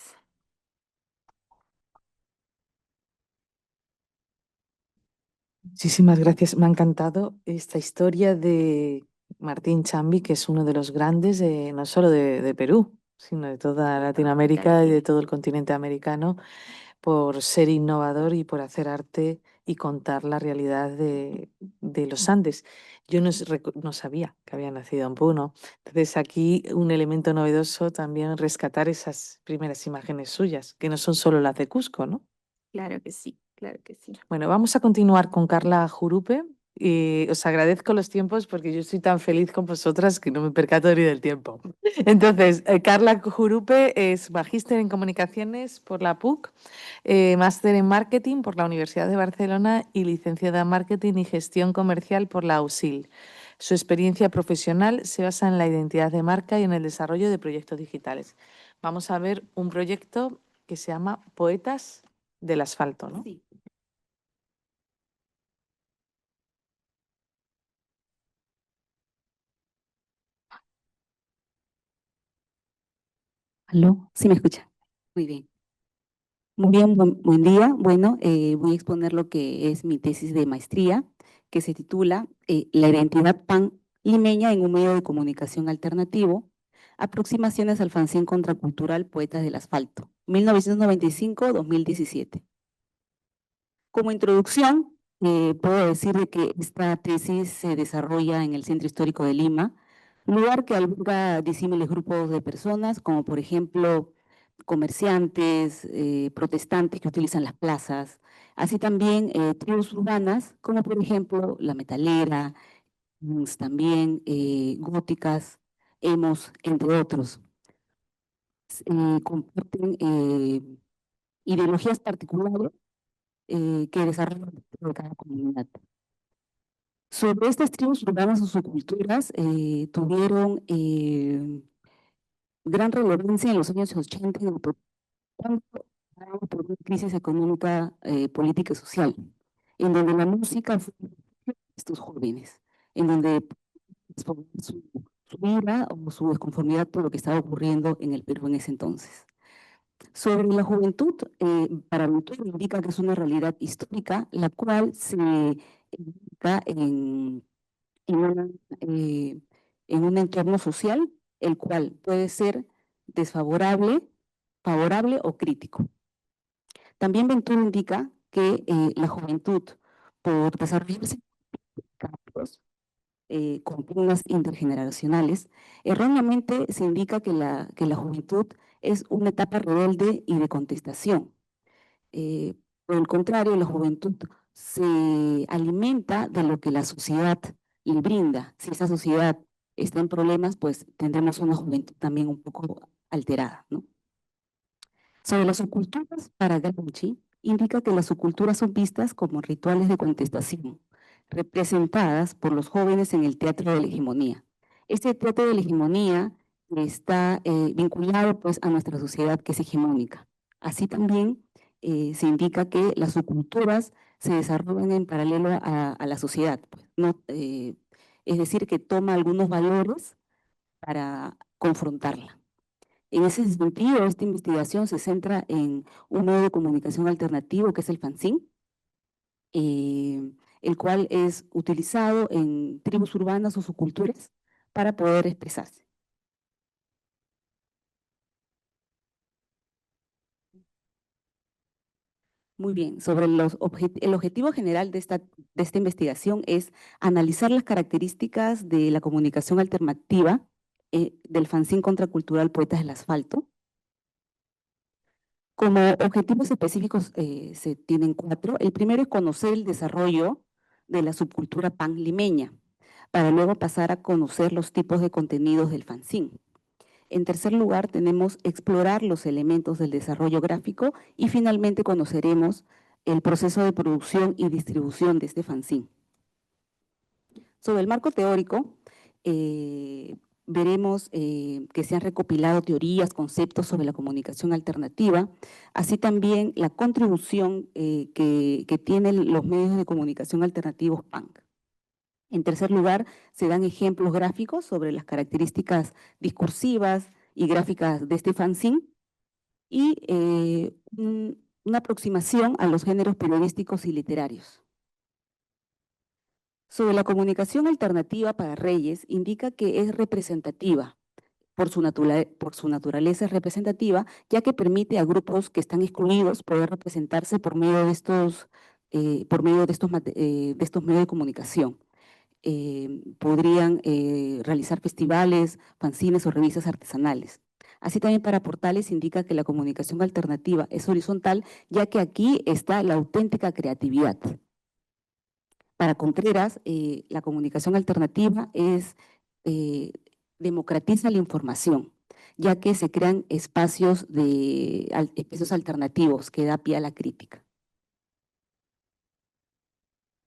Muchísimas gracias. Me ha encantado esta historia de Martín Chambi, que es uno de los grandes no solo de Perú, sino de toda Latinoamérica y de todo el continente americano, por ser innovador y por hacer arte y contar la realidad de los Andes. Yo no sabía que había nacido en Puno. Entonces aquí un elemento novedoso también rescatar esas primeras imágenes suyas, que no son solo las de Cusco, ¿no? Claro que sí, claro que sí. Bueno, vamos a continuar con Carla Jurupe, Y os agradezco los tiempos porque yo estoy tan feliz con vosotras que no me percato ni del tiempo. Entonces, Carla Jurupe es magíster en comunicaciones por la PUC, máster en marketing por la Universidad de Barcelona y licenciada en marketing y gestión comercial por la USIL. Su experiencia profesional se basa en la identidad de marca y en el desarrollo de proyectos digitales. Vamos a ver un proyecto que se llama Poetas del Asfalto, ¿no? Sí. ¿Aló? ¿Sí me escucha? Muy bien. Muy bien, buen día. Bueno, voy a exponer lo que es mi tesis de maestría, que se titula La identidad pan-limeña en un medio de comunicación alternativo, aproximaciones al fanzine contracultural Poetas del Asfalto, 1995-2017. Como introducción, puedo decir de que esta tesis se desarrolla en el Centro Histórico de Lima, lugar que alberga disímiles grupos de personas, como por ejemplo comerciantes, protestantes que utilizan las plazas, así también tribus urbanas, como por ejemplo la metalera, también góticas, emos, entre otros. Comparten ideologías particulares que desarrollan dentro de cada comunidad. Sobre estas tribus urbanas o subculturas tuvieron gran relevancia en los años 80 en el cuando por una crisis económica, política y social, en donde la música fue estos jóvenes, en donde su ira o su desconformidad por lo que estaba ocurriendo en el Perú en ese entonces. Sobre la juventud, para mi autor indica que es una realidad histórica, la cual se indica una, en un entorno social, el cual puede ser desfavorable, favorable o crítico. También Ventura indica que la juventud, por desarrollarse cambios, con pugnas intergeneracionales, erróneamente se indica que la juventud es una etapa rebelde y de contestación. Por el contrario, la juventud se alimenta de lo que la sociedad le brinda. Si esa sociedad está en problemas, pues tendremos una juventud también un poco alterada, ¿no? Sobre las subculturas, para Gramsci, indica que las subculturas son vistas como rituales de contestación, representadas por los jóvenes en el teatro de la hegemonía. Este teatro de la hegemonía está vinculado pues, a nuestra sociedad que es hegemónica. Así también se indica que las subculturas se desarrollan en paralelo a la sociedad, pues, ¿no? Es decir, que toma algunos valores para confrontarla. En ese sentido, esta investigación se centra en un modo de comunicación alternativo que es el fanzine, el cual es utilizado en tribus urbanas o subculturas para poder expresarse. Muy bien, sobre el objetivo general de esta investigación es analizar las características de la comunicación alternativa del fanzine contracultural Poetas del Asfalto. Como objetivos específicos se tienen 4. El primero es conocer el desarrollo de la subcultura pan-limeña, para luego pasar a conocer los tipos de contenidos del fanzine. En tercer lugar, tenemos explorar los elementos del desarrollo gráfico y finalmente conoceremos el proceso de producción y distribución de este fanzine. Sobre el marco teórico, veremos que se han recopilado teorías, conceptos sobre la comunicación alternativa, así también la contribución que tienen los medios de comunicación alternativos punk. En tercer lugar, se dan ejemplos gráficos sobre las características discursivas y gráficas de este fanzine y una aproximación a los géneros periodísticos y literarios. Sobre la comunicación alternativa para Reyes, indica que es representativa, por su naturaleza es representativa, ya que permite a grupos que están excluidos poder representarse por medio de estos medios de comunicación. Podrían realizar festivales, fanzines o revistas artesanales. Así también para Portales indica que la comunicación alternativa es horizontal, ya que aquí está la auténtica creatividad. Para Contreras, la comunicación alternativa democratiza la información, ya que se crean espacios alternativos que da pie a la crítica.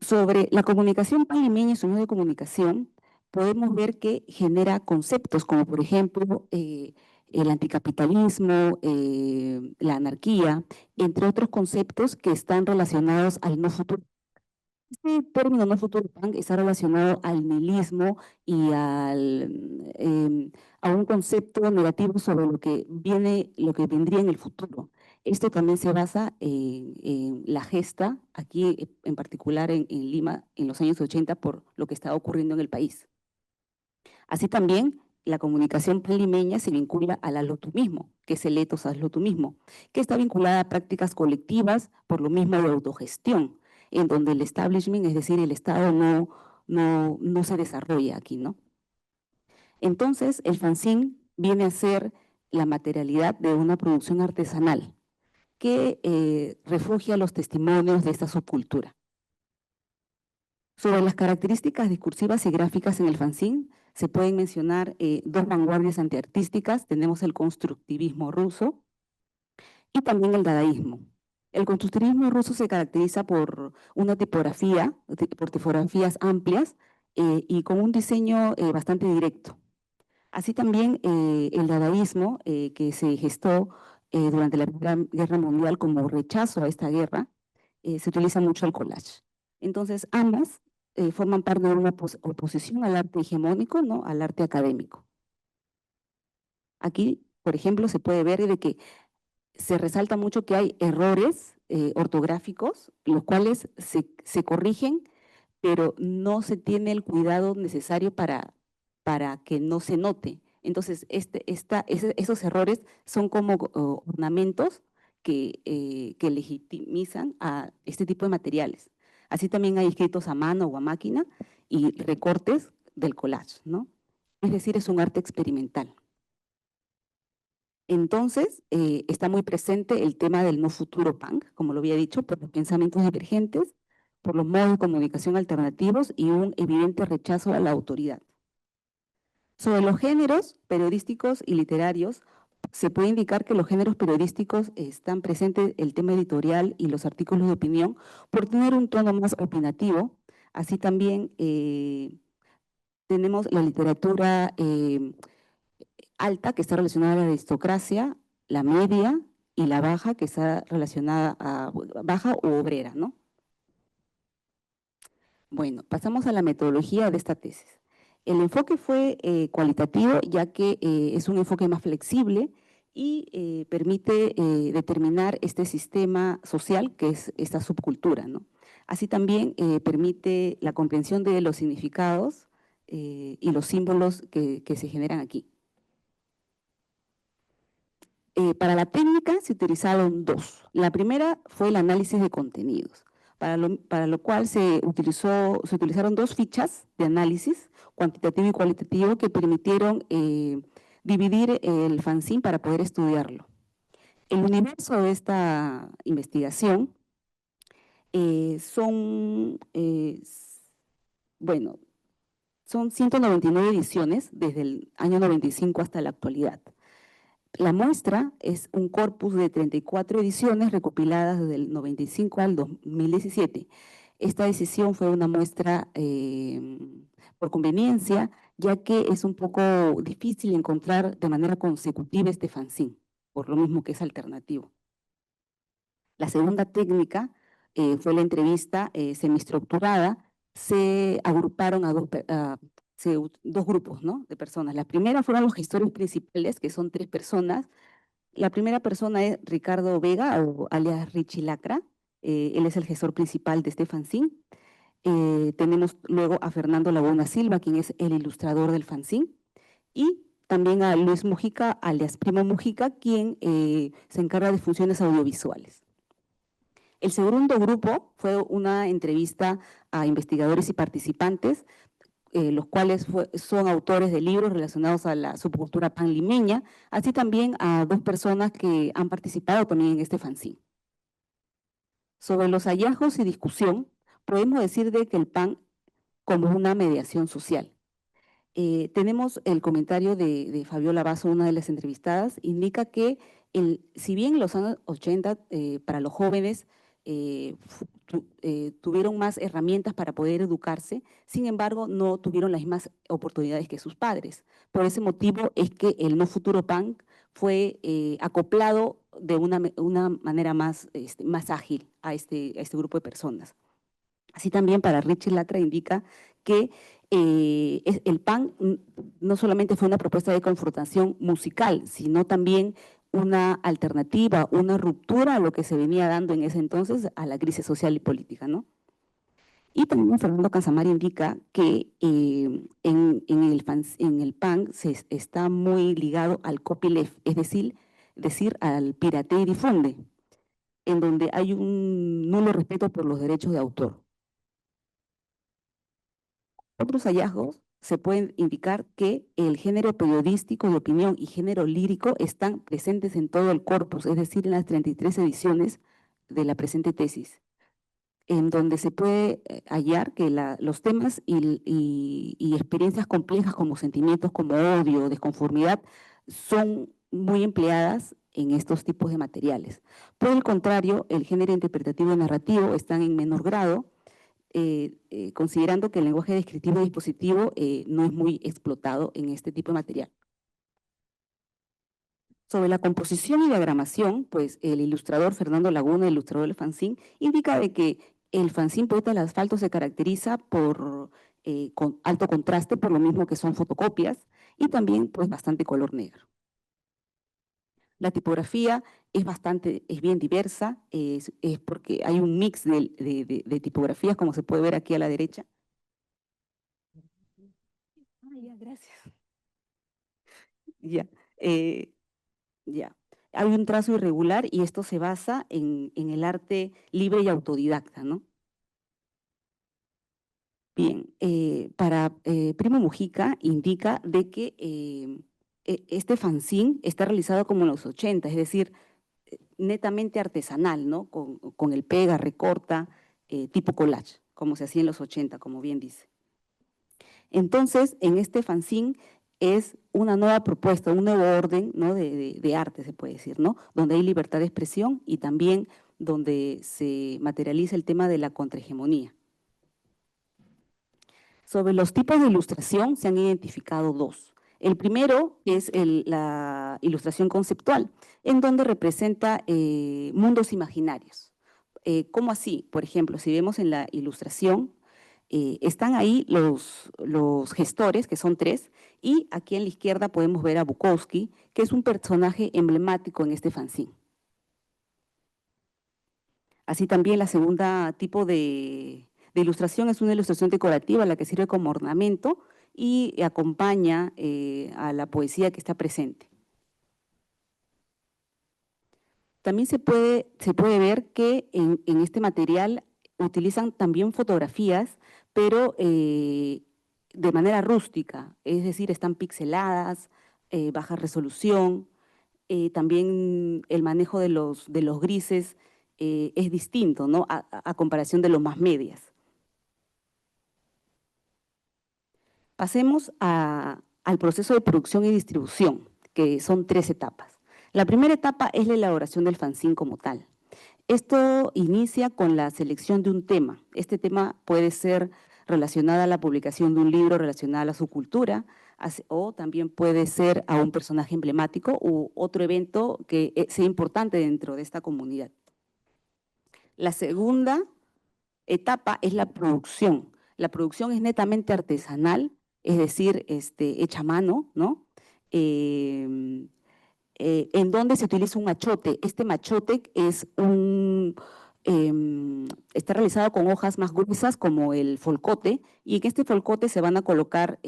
Sobre la comunicación panlimeña y su medio de comunicación, podemos ver que genera conceptos como, por ejemplo, el anticapitalismo, la anarquía, entre otros conceptos que están relacionados al no futuro. Este término no futuro punk está relacionado al nihilismo y a un concepto negativo sobre lo que vendría en el futuro. Esto también se basa en la gesta, aquí en particular en Lima, en los años 80, por lo que estaba ocurriendo en el país. Así también, la comunicación panlimeña se vincula al alotumismo, que es el etos alotumismo, que está vinculada a prácticas colectivas por lo mismo de autogestión, en donde el establishment, es decir, el Estado no se desarrolla aquí, ¿no? Entonces, el fanzine viene a ser la materialidad de una producción artesanal que refugia los testimonios de esta subcultura. Sobre las características discursivas y gráficas en el fanzine, se pueden mencionar dos vanguardias antiartísticas. Tenemos el constructivismo ruso y también el dadaísmo. El constructivismo ruso se caracteriza por una tipografía, por tipografías amplias y con un diseño bastante directo. Así también el dadaísmo, que se gestó durante la Primera Guerra Mundial como rechazo a esta guerra, se utiliza mucho el collage. Entonces, ambas forman parte de una oposición al arte hegemónico, ¿no? Al arte académico. Aquí, por ejemplo, se puede ver de que se resalta mucho que hay errores ortográficos, los cuales se corrigen, pero no se tiene el cuidado necesario para que no se note. Entonces, esos errores son como ornamentos que legitimizan a este tipo de materiales. Así también hay escritos a mano o a máquina y recortes del collage, ¿no? Es decir, es un arte experimental. Entonces, está muy presente el tema del no futuro punk, como lo había dicho, por los pensamientos divergentes, por los modos de comunicación alternativos y un evidente rechazo a la autoridad. Sobre los géneros periodísticos y literarios, se puede indicar que los géneros periodísticos están presentes el tema editorial y los artículos de opinión por tener un tono más opinativo. Así también tenemos la literatura alta, que está relacionada a la aristocracia, la media y la baja, que está relacionada a baja o obrera, ¿no? Bueno, pasamos a la metodología de esta tesis. El enfoque fue cualitativo, ya que es un enfoque más flexible y permite determinar este sistema social que es esta subcultura, ¿no? Así también permite la comprensión de los significados y los símbolos que se generan aquí. Para la técnica se utilizaron dos. La primera fue el análisis de contenidos, para lo cual se utilizaron dos fichas de análisis, cuantitativo y cualitativo, que permitieron dividir el fanzine para poder estudiarlo. El universo de esta investigación son 199 ediciones desde el año 95 hasta la actualidad. La muestra es un corpus de 34 ediciones recopiladas desde el 95 al 2017. Esta decisión fue una muestra por conveniencia, ya que es un poco difícil encontrar de manera consecutiva este fanzine, por lo mismo que es alternativo. La segunda técnica fue la entrevista semiestructurada. Se agruparon a dos grupos, ¿no?, de personas. La primera fueron los gestores principales, que son 3 personas. La primera persona es Ricardo Vega, o alias Richie Lacra. Él es el gestor principal de este fanzine. Tenemos luego a Fernando Laguna Silva, quien es el ilustrador del fanzine. Y también a Luis Mujica, alias Primo Mujica, quien se encarga de funciones audiovisuales. El segundo grupo fue una entrevista a investigadores y participantes, los cuales son autores de libros relacionados a la subcultura panlimeña, así también a 2 personas que han participado también en este fanzine. Sobre los hallazgos y discusión, podemos decir de que el PAN como una mediación social. Tenemos el comentario de Fabiola Basso, una de las entrevistadas, indica que si bien los años 80 para los jóvenes tuvieron más herramientas para poder educarse, sin embargo no tuvieron las mismas oportunidades que sus padres. Por ese motivo es que el No Futuro PAN fue acoplado de una manera más ágil a este grupo de personas. Así también para Richie Latra indica que el PAN no solamente fue una propuesta de confrontación musical, sino también una alternativa, una ruptura a lo que se venía dando en ese entonces a la crisis social y política, ¿no? Y también Fernando Casamar indica que en el PAN está muy ligado al copyleft, es decir, al pirate y difunde, en donde hay un nulo respeto por los derechos de autor. Otros hallazgos se pueden indicar que el género periodístico de opinión y género lírico están presentes en todo el corpus, es decir, en las 33 ediciones de la presente tesis, en donde se puede hallar que los temas y experiencias complejas como sentimientos como odio, desconformidad, son muy empleadas en estos tipos de materiales. Por el contrario, el género interpretativo y narrativo están en menor grado, considerando que el lenguaje descriptivo y dispositivo no es muy explotado en este tipo de material. Sobre la composición y diagramación, pues el ilustrador Fernando Laguna, ilustrador del fanzine, indica de que el fanzine Poeta del Asfalto se caracteriza por con alto contraste, por lo mismo que son fotocopias, y también pues bastante color negro. La tipografía es bien diversa, es porque hay un mix de tipografías, como se puede ver aquí a la derecha. Ya, gracias. Ya, ya. Hay un trazo irregular y esto se basa en el arte libre y autodidacta, ¿no? Bien, para Primo Mujica indica de que este fanzine está realizado como en los 80, es decir, netamente artesanal, ¿no? Con el pega, recorta, tipo collage, como se hacía en los 80, como bien dice. Entonces, en este fanzine es una nueva propuesta, un nuevo orden, ¿no? de arte, se puede decir, ¿no? Donde hay libertad de expresión y también donde se materializa el tema de la contrahegemonía. Sobre los tipos de ilustración se han identificado dos. El primero es la ilustración conceptual, en donde representa mundos imaginarios. ¿Cómo así? Por ejemplo, si vemos en la ilustración, están ahí los gestores, que son 3, y aquí en la izquierda podemos ver a Bukowski, que es un personaje emblemático en este fanzine. Así también la segunda tipo de ilustración es una ilustración decorativa, la que sirve como ornamento y acompaña a la poesía que está presente. También se puede ver que en este material utilizan también fotografías, pero de manera rústica, es decir, están pixeladas, baja resolución, también el manejo de los grises es distinto, ¿no? a comparación de los más medias. Pasemos al proceso de producción y distribución, que son 3 etapas. La primera etapa es la elaboración del fanzine como tal. Esto inicia con la selección de un tema. Este tema puede ser relacionado a la publicación de un libro relacionado a su cultura, o también puede ser a un personaje emblemático u otro evento que sea importante dentro de esta comunidad. La segunda etapa es la producción. La producción es netamente artesanal, es decir, hecha a mano, ¿no? En donde se utiliza un machote. Este machote es está realizado con hojas más gruesas como el folcote, y en este folcote se van a colocar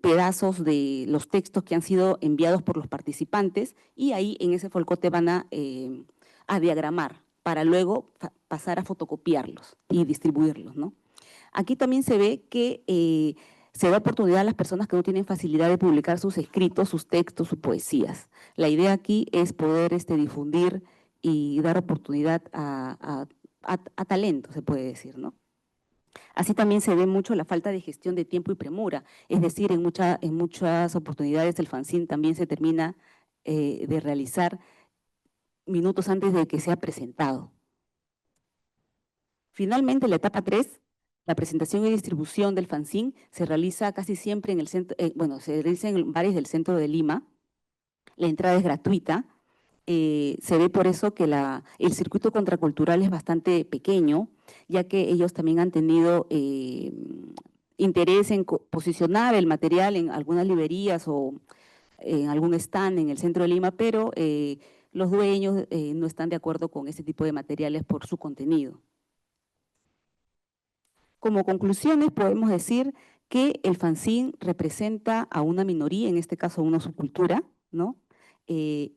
pedazos de los textos que han sido enviados por los participantes, y ahí en ese folcote van a diagramar para luego pasar a fotocopiarlos y distribuirlos, ¿no? Aquí también se ve que se da oportunidad a las personas que no tienen facilidad de publicar sus escritos, sus textos, sus poesías. La idea aquí es poder difundir y dar oportunidad a talento, se puede decir, ¿no? Así también se ve mucho la falta de gestión de tiempo y premura, es decir, en muchas oportunidades el fanzine también se termina de realizar minutos antes de que sea presentado. Finalmente, la etapa 3, la presentación y distribución del fanzine, se realiza casi siempre en el centro, se realiza en bares del centro de Lima. La entrada es gratuita. Se ve por eso que el circuito contracultural es bastante pequeño, ya que ellos también han tenido interés en posicionar el material en algunas librerías o en algún stand en el centro de Lima, pero los dueños no están de acuerdo con ese tipo de materiales por su contenido. Como conclusiones podemos decir que el fanzine representa a una minoría, en este caso a una subcultura, ¿no? Hay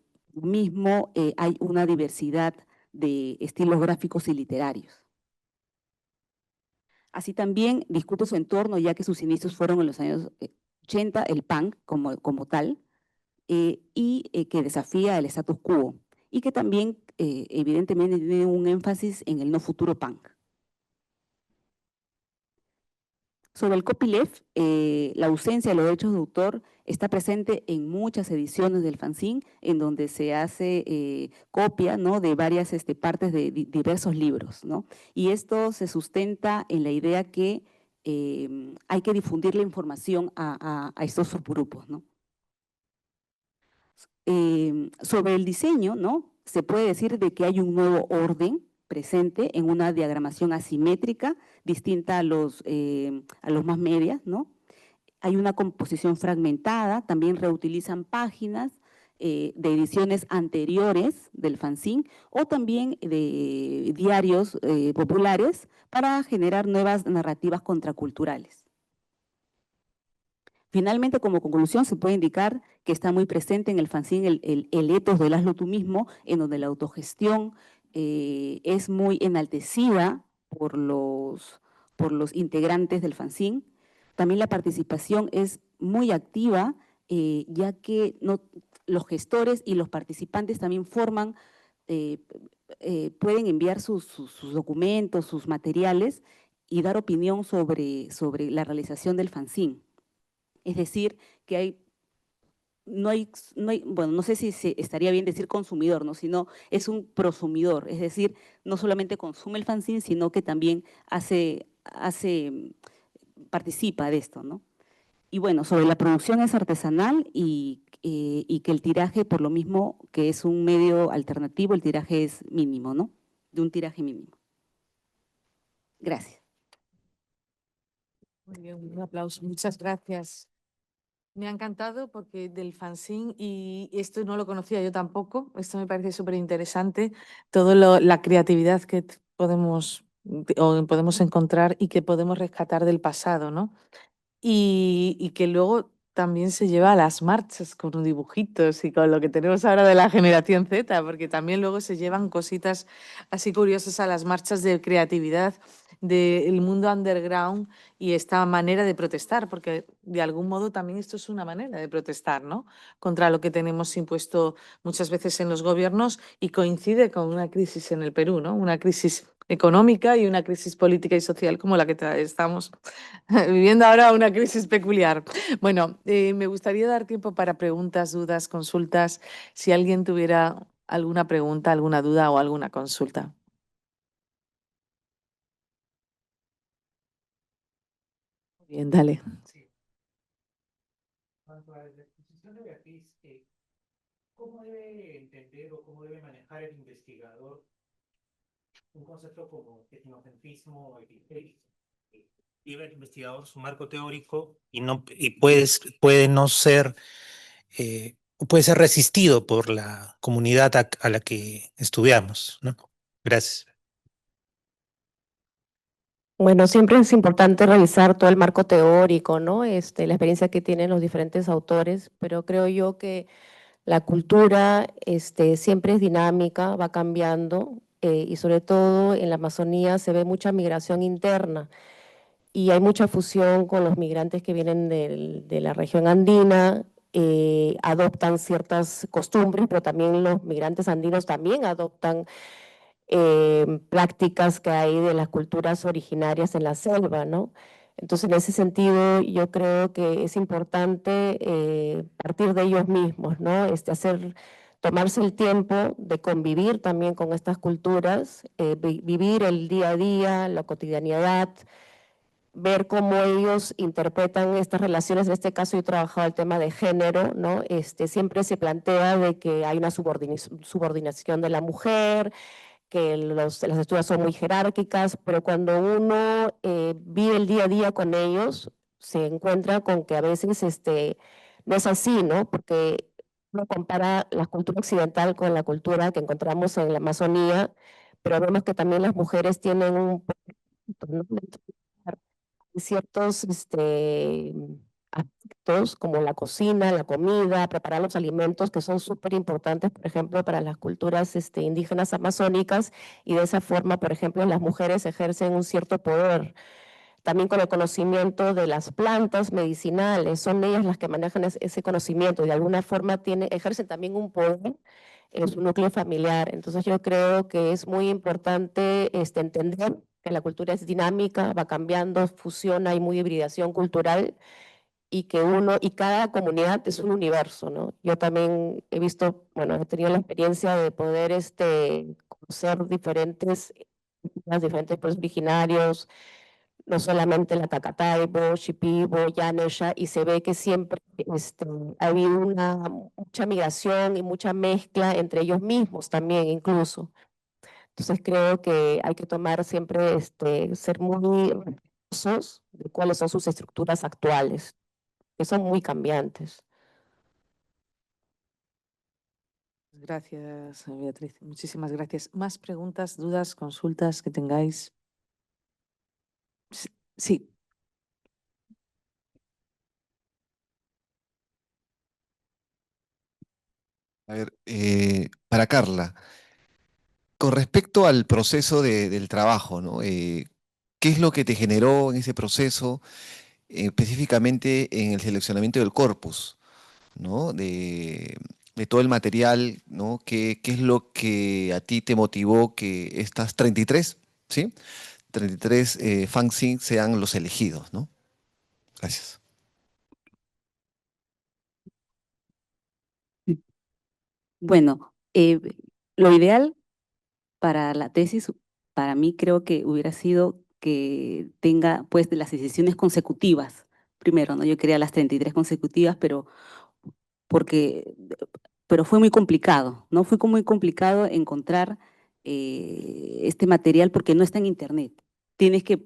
una diversidad de estilos gráficos y literarios. Así también discute su entorno, ya que sus inicios fueron en los años 80, el punk como tal, y que desafía el status quo, y que también evidentemente tiene un énfasis en el no futuro punk. Sobre el copyleft, la ausencia de los derechos de autor está presente en muchas ediciones del fanzine, en donde se hace copia, ¿no?, de varias partes de diversos libros, ¿no? Y esto se sustenta en la idea que hay que difundir la información a estos subgrupos, ¿no? Sobre el diseño, ¿no?, se puede decir de que hay un nuevo orden presente en una diagramación asimétrica distinta a los más medias, ¿no? Hay una composición fragmentada, también reutilizan páginas de ediciones anteriores del fanzine o también de diarios populares para generar nuevas narrativas contraculturales. Finalmente, como conclusión, se puede indicar que está muy presente en el fanzine el etos del hazlo tú mismo, en donde la autogestión es muy enaltecida por los integrantes del fanzine. También la participación es muy activa, ya que los gestores y los participantes también pueden enviar sus documentos, sus materiales y dar opinión sobre la realización del fanzine. Es decir, que bueno, no sé si estaría bien decir consumidor, ¿no?, sino es un prosumidor, es decir, no solamente consume el fanzine, sino que también participa de esto, ¿no? Y bueno, sobre la producción es artesanal y que el tiraje, por lo mismo que es un medio alternativo, el tiraje es mínimo, ¿no? De un tiraje mínimo. Gracias. Muy bien, un aplauso. Muchas gracias. Me ha encantado porque del fanzine, y esto no lo conocía yo tampoco, esto me parece súper interesante, toda la creatividad que podemos encontrar y que podemos rescatar del pasado, ¿no? Y que luego también se lleva a las marchas con dibujitos y con lo que tenemos ahora de la generación Z, porque también luego se llevan cositas así curiosas a las marchas de creatividad del mundo underground y esta manera de protestar, porque de algún modo también esto es una manera de protestar, ¿no?, contra lo que tenemos impuesto muchas veces en los gobiernos, y coincide con una crisis en el Perú, ¿no?, una crisis económica y una crisis política y social como la que estamos viviendo ahora, una crisis peculiar. Bueno, me gustaría dar tiempo para preguntas, dudas, consultas, si alguien tuviera alguna pregunta, alguna duda o alguna consulta. Bien, dale. Sí. Cuanto a la exposición de Beatriz, ¿cómo debe entender o cómo debe manejar el investigador un concepto como etnocentrismo o epigénico? Lleva el investigador su marco teórico y puede no ser, puede ser resistido por la comunidad a la que estudiamos, ¿no? Gracias. Bueno, siempre es importante revisar todo el marco teórico, ¿no? La experiencia que tienen los diferentes autores, pero creo yo que la cultura siempre es dinámica, va cambiando, y sobre todo en la Amazonía se ve mucha migración interna y hay mucha fusión con los migrantes que vienen de la región andina, adoptan ciertas costumbres, pero también los migrantes andinos también adoptan prácticas que hay de las culturas originarias en la selva, ¿no? Entonces, en ese sentido, yo creo que es importante partir de ellos mismos, ¿no? Tomarse el tiempo de convivir también con estas culturas, vivir el día a día, la cotidianidad, ver cómo ellos interpretan estas relaciones. En este caso yo he trabajado el tema de género, ¿no? Siempre se plantea de que hay una subordinación de la mujer, que las estructuras son muy jerárquicas, pero cuando uno vive el día a día con ellos, se encuentra con que a veces no es así, ¿no? Porque uno compara la cultura occidental con la cultura que encontramos en la Amazonía, pero vemos que también las mujeres tienen un ¿no? ciertos aspectos como la cocina, la comida, preparar los alimentos que son súper importantes, por ejemplo, para las culturas indígenas amazónicas, y de esa forma, por ejemplo, las mujeres ejercen un cierto poder. También con el conocimiento de las plantas medicinales, son ellas las que manejan ese conocimiento y de alguna forma ejercen también un poder en su núcleo familiar. Entonces yo creo que es muy importante entender que la cultura es dinámica, va cambiando, fusiona, hay muy hibridación cultural, y que y cada comunidad es un universo, ¿no? Yo también he visto, bueno, he tenido la experiencia de poder conocer diferentes pueblos originarios, no solamente la Takataibo, Shipibo, Yanesha, y se ve que siempre ha habido mucha migración y mucha mezcla entre ellos mismos también incluso. Entonces creo que hay que tomar siempre, ser muy respetuosos de cuáles son sus estructuras actuales, que son muy cambiantes. Gracias, Beatriz. Muchísimas gracias. ¿Más preguntas, dudas, consultas que tengáis? Sí. A ver, para Carla, con respecto al proceso del trabajo, ¿no? ¿Qué es lo que te generó en ese proceso, específicamente en el seleccionamiento del corpus, ¿no? De todo el material, ¿no? ¿Qué es lo que a ti te motivó que estas 33, ¿sí? 33 fanzines sean los elegidos, ¿no? Gracias. Bueno, lo ideal para la tesis, para mí creo que hubiera sido que tenga pues de las decisiones consecutivas. Primero, ¿no? Yo quería las 33 consecutivas, porque, pero fue muy complicado, ¿no? Fue muy complicado encontrar este material porque no está en internet. Tienes que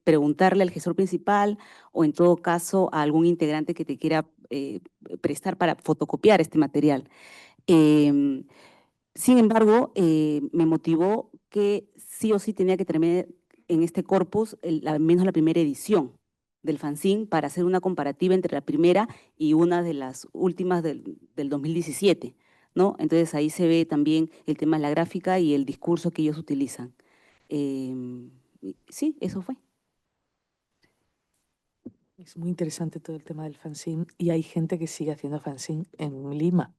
preguntarle al gestor principal o en todo caso a algún integrante que te quiera prestar para fotocopiar este material. Sin embargo, me motivó que sí o sí tenía que terminar en este corpus al menos la primera edición del fanzine para hacer una comparativa entre la primera y una de las últimas del 2017, ¿no? Entonces ahí se ve también el tema de la gráfica y el discurso que ellos utilizan. Sí, eso fue. Es muy interesante todo el tema del fanzine y hay gente que sigue haciendo fanzine en Lima.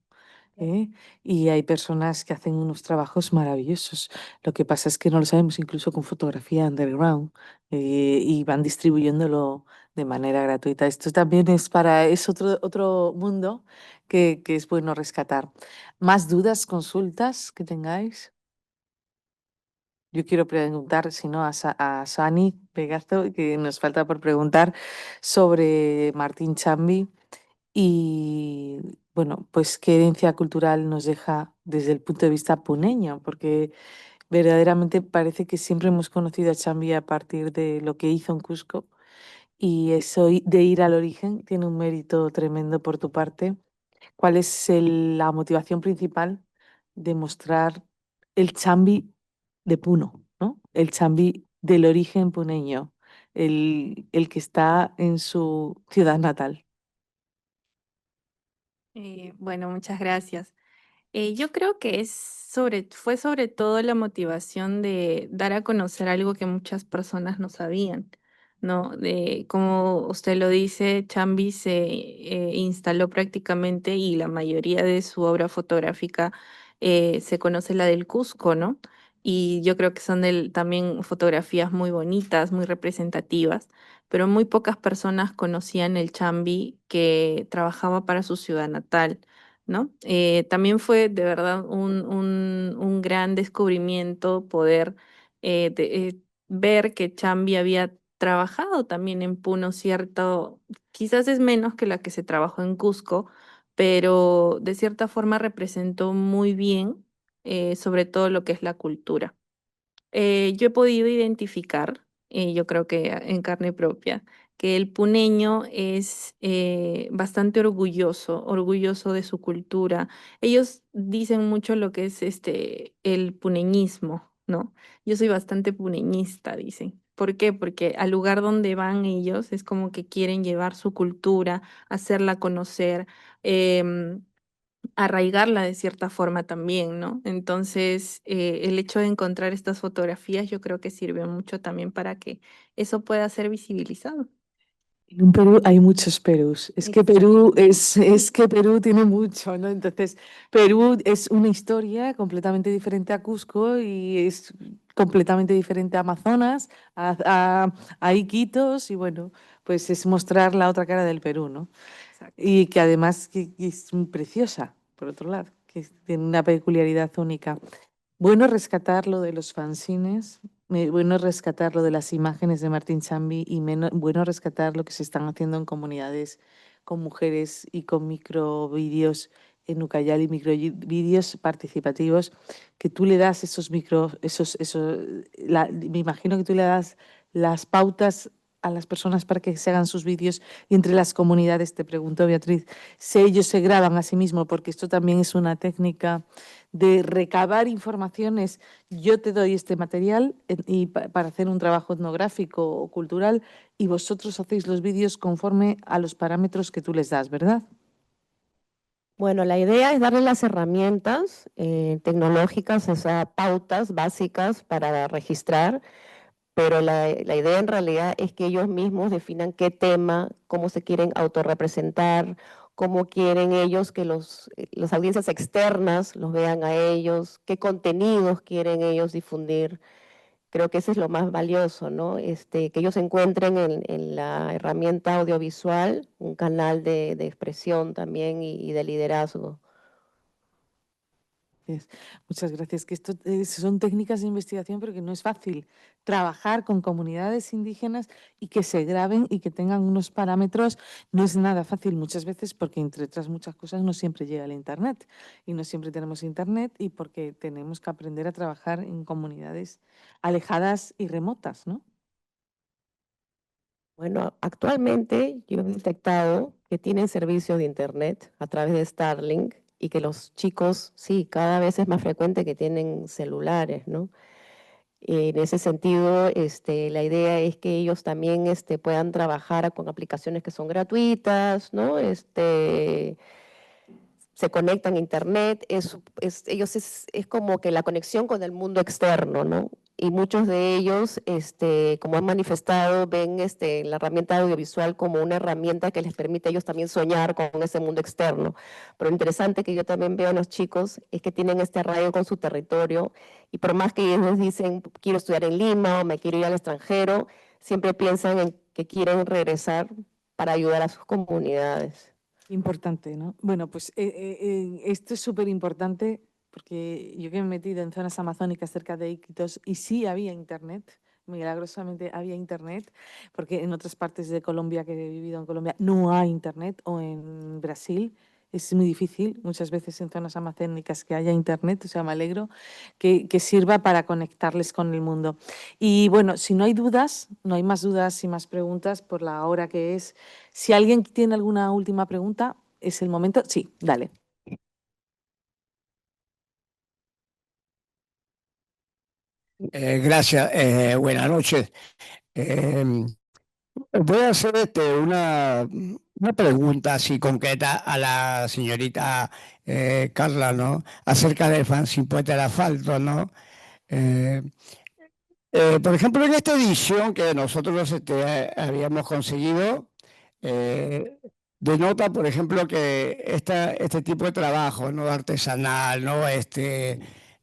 Y hay personas que hacen unos trabajos maravillosos. Lo que pasa es que no lo sabemos, incluso con fotografía underground, y van distribuyéndolo de manera gratuita. Esto también es otro mundo que es bueno rescatar. ¿Más dudas, consultas que tengáis? Yo quiero preguntar, si no, a Sani Pegazo, que nos falta por preguntar, sobre Martín Chambi y, bueno, pues qué herencia cultural nos deja desde el punto de vista puneño, porque verdaderamente parece que siempre hemos conocido a Chambi a partir de lo que hizo en Cusco, y eso de ir al origen tiene un mérito tremendo por tu parte. ¿Cuál es la motivación principal de mostrar el Chambi de Puno, ¿no? El Chambi del origen puneño, el que está en su ciudad natal? Bueno, muchas gracias. Yo creo que fue sobre todo la motivación de dar a conocer algo que muchas personas no sabían, ¿no? Como usted lo dice, Chambi se instaló prácticamente y la mayoría de su obra fotográfica se conoce la del Cusco, ¿no? y yo creo que son también fotografías muy bonitas, muy representativas, pero muy pocas personas conocían el Chambi que trabajaba para su ciudad natal, ¿no? También fue de verdad un gran descubrimiento poder ver que Chambi había trabajado también en Puno, cierto, quizás es menos que la que se trabajó en Cusco, pero de cierta forma representó muy bien sobre todo lo que es la cultura. Yo he podido identificar, yo creo que en carne propia, que el puneño es bastante orgulloso de su cultura. Ellos dicen mucho lo que es el puneñismo, ¿no? Yo soy bastante puneñista, dicen. ¿Por qué? Porque al lugar donde van ellos es como que quieren llevar su cultura, hacerla conocer. em, Arraigarla de cierta forma también, ¿no? Entonces, el hecho de encontrar estas fotografías yo creo que sirve mucho también para que eso pueda ser visibilizado. En un Perú hay muchos Perús. Es que Perú es que Perú tiene mucho, ¿no? Entonces, Perú es una historia completamente diferente a Cusco y es completamente diferente a Amazonas, a Iquitos y bueno, pues es mostrar la otra cara del Perú, ¿no? Exacto. Y que además que es muy preciosa, por otro lado, que tiene una peculiaridad única. Bueno rescatar lo de los fanzines, bueno rescatar lo de las imágenes de Martín Chambi y bueno rescatar lo que se están haciendo en comunidades con mujeres y con microvídeos en Ucayali, microvídeos participativos, que tú le das esos me imagino que tú le das las pautas a las personas para que se hagan sus vídeos y entre las comunidades, te pregunto Beatriz, si ellos se graban a sí mismos, porque esto también es una técnica de recabar informaciones. Yo te doy este material para hacer un trabajo etnográfico o cultural y vosotros hacéis los vídeos conforme a los parámetros que tú les das, ¿verdad? Bueno, la idea es darle las herramientas tecnológicas, o sea, pautas básicas para registrar, pero la idea en realidad es que ellos mismos definan qué tema, cómo se quieren autorrepresentar, cómo quieren ellos que las audiencias externas los vean a ellos, qué contenidos quieren ellos difundir. Creo que eso es lo más valioso, ¿no? Que ellos encuentren en la herramienta audiovisual un canal de expresión también y de liderazgo. Muchas gracias. Que esto son técnicas de investigación, pero que no es fácil trabajar con comunidades indígenas y que se graben y que tengan unos parámetros. No es nada fácil muchas veces porque, entre otras muchas cosas, no siempre llega el Internet y no siempre tenemos Internet y porque tenemos que aprender a trabajar en comunidades alejadas y remotas, ¿no? Bueno, actualmente yo he detectado que tienen servicio de Internet a través de Starlink y que los chicos, sí, cada vez es más frecuente que tienen celulares, ¿no? En ese sentido, la idea es que ellos también puedan trabajar con aplicaciones que son gratuitas, ¿no? Se conectan a Internet, ellos es como que la conexión con el mundo externo, ¿no? Y muchos de ellos, como han manifestado, ven la herramienta audiovisual como una herramienta que les permite a ellos también soñar con ese mundo externo. Pero lo interesante que yo también veo en los chicos es que tienen este arraigo con su territorio y por más que ellos dicen, quiero estudiar en Lima o me quiero ir al extranjero, siempre piensan en que quieren regresar para ayudar a sus comunidades. Importante, ¿no? Bueno, pues esto es súper importante porque yo que me he metido en zonas amazónicas cerca de Iquitos y sí había internet, milagrosamente había internet, porque en otras partes de Colombia que he vivido en Colombia no hay internet o en Brasil es muy difícil muchas veces en zonas amazónicas que haya internet, o sea, me alegro que sirva para conectarles con el mundo. Y bueno, si no hay dudas, no hay más dudas y más preguntas por la hora que es. Si alguien tiene alguna última pregunta, es el momento. Sí, dale. Gracias, buenas noches. Voy a hacer una pregunta así concreta a la señorita Carla, ¿no? Acerca del fanzine Poeta del Asfalto, ¿no? Eh, por ejemplo, en esta edición que nosotros habíamos conseguido, eh, denota, por ejemplo, que este tipo de trabajo, ¿no? Artesanal, ¿no?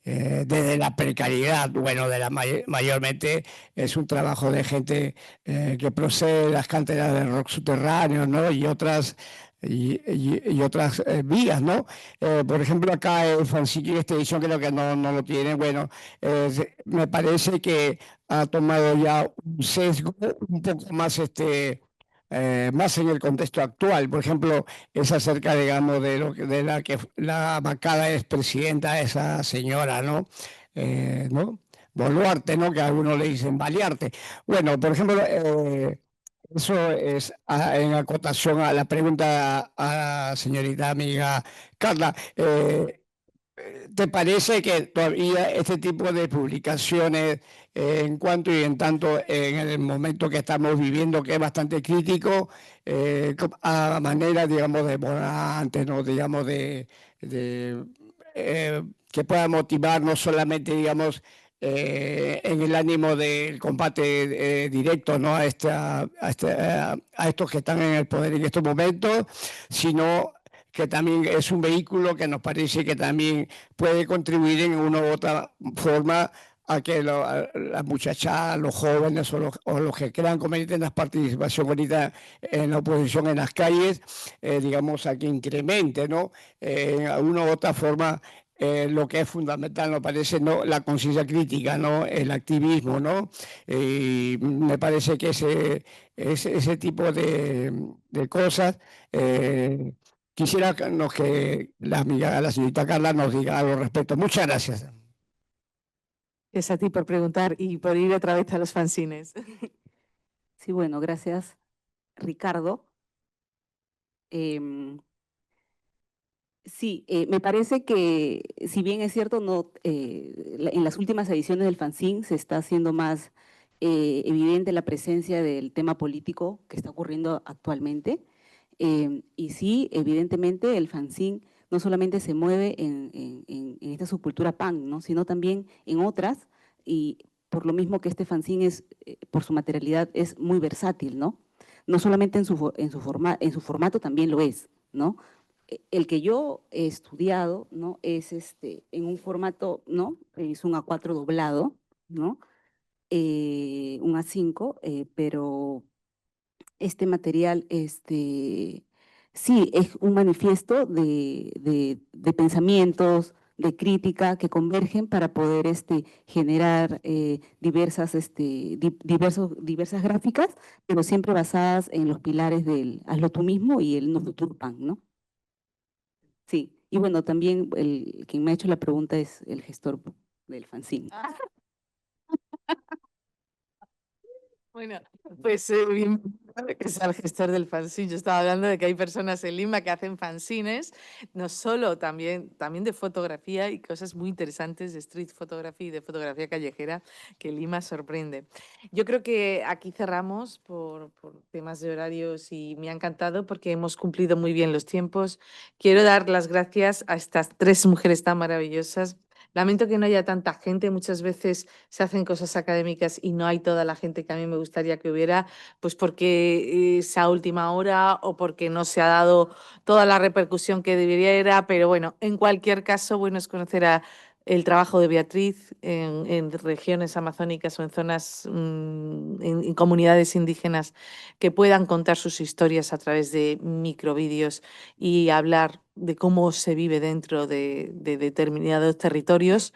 desde la precariedad, bueno, mayormente es un trabajo de gente que procede de las canteras del rock subterráneo, ¿no? Y otras vías, ¿no? Por ejemplo, acá el fanzine en esta edición creo que no lo tiene. Bueno, me parece que ha tomado ya un sesgo un poco más, más en el contexto actual. Por ejemplo, es acerca, digamos, de la que la bancada expresidenta, esa señora, ¿no? ¿No? Boluarte, ¿no? Que a algunos le dicen Balearte. Bueno, por ejemplo, eso es en acotación a la pregunta a la señorita amiga Carla. ¿Te parece que todavía este tipo de publicaciones, en cuanto y en tanto en el momento que estamos viviendo, que es bastante crítico, a manera, digamos, de volantes, ¿no? Digamos, de, que pueda motivar no solamente, digamos, en el ánimo del combate directo, ¿no? A estos que están en el poder en estos momentos, sino que también es un vehículo que nos parece que también puede contribuir en una u otra forma a que las muchachas, los jóvenes o los que crean conveniente en la participación ahorita en la oposición en las calles, digamos, a que incremente, ¿no? En alguna u otra forma, lo que es fundamental, nos parece, ¿no? La conciencia crítica, ¿no? El activismo, ¿no? Y me parece que ese tipo de cosas quisiera que la señorita Carla nos diga algo al respecto. Muchas gracias. Es a ti por preguntar y por ir otra vez a los fanzines. Sí, bueno, gracias, Ricardo. Em, sí, me parece que, si bien es cierto, no, en las últimas ediciones del fanzine se está haciendo más evidente la presencia del tema político que está ocurriendo actualmente. Y sí, evidentemente el fanzine no solamente se mueve en esta subcultura punk, ¿no? Sino también en otras, y por lo mismo que este fanzine es, por su materialidad, es muy versátil, ¿no? No solamente en su formato también lo es, ¿no? El que yo he estudiado, ¿no? Es en un formato, ¿no? Es un A4 doblado, ¿no? Un A5, pero este material, sí, es un manifiesto de pensamientos, de crítica que convergen para poder generar diversas gráficas, pero siempre basadas en los pilares del hazlo tú mismo y el no futuro pan, ¿no? Sí, y bueno, también quien me ha hecho la pregunta es el gestor del fanzine. Bueno, pues bien que sea el gestor del fanzine. Yo estaba hablando de que hay personas en Lima que hacen fanzines, no solo, también de fotografía y cosas muy interesantes de street photography y de fotografía callejera, que Lima sorprende. Yo creo que aquí cerramos por temas de horarios y me ha encantado porque hemos cumplido muy bien los tiempos. Quiero dar las gracias a estas tres mujeres tan maravillosas. Lamento que no haya tanta gente, muchas veces se hacen cosas académicas y no hay toda la gente que a mí me gustaría que hubiera, pues porque es a última hora o porque no se ha dado toda la repercusión que debería, pero bueno, en cualquier caso, bueno es conocer el trabajo de Beatriz en regiones amazónicas o en zonas, en comunidades indígenas que puedan contar sus historias a través de microvídeos y hablar de cómo se vive dentro de determinados territorios,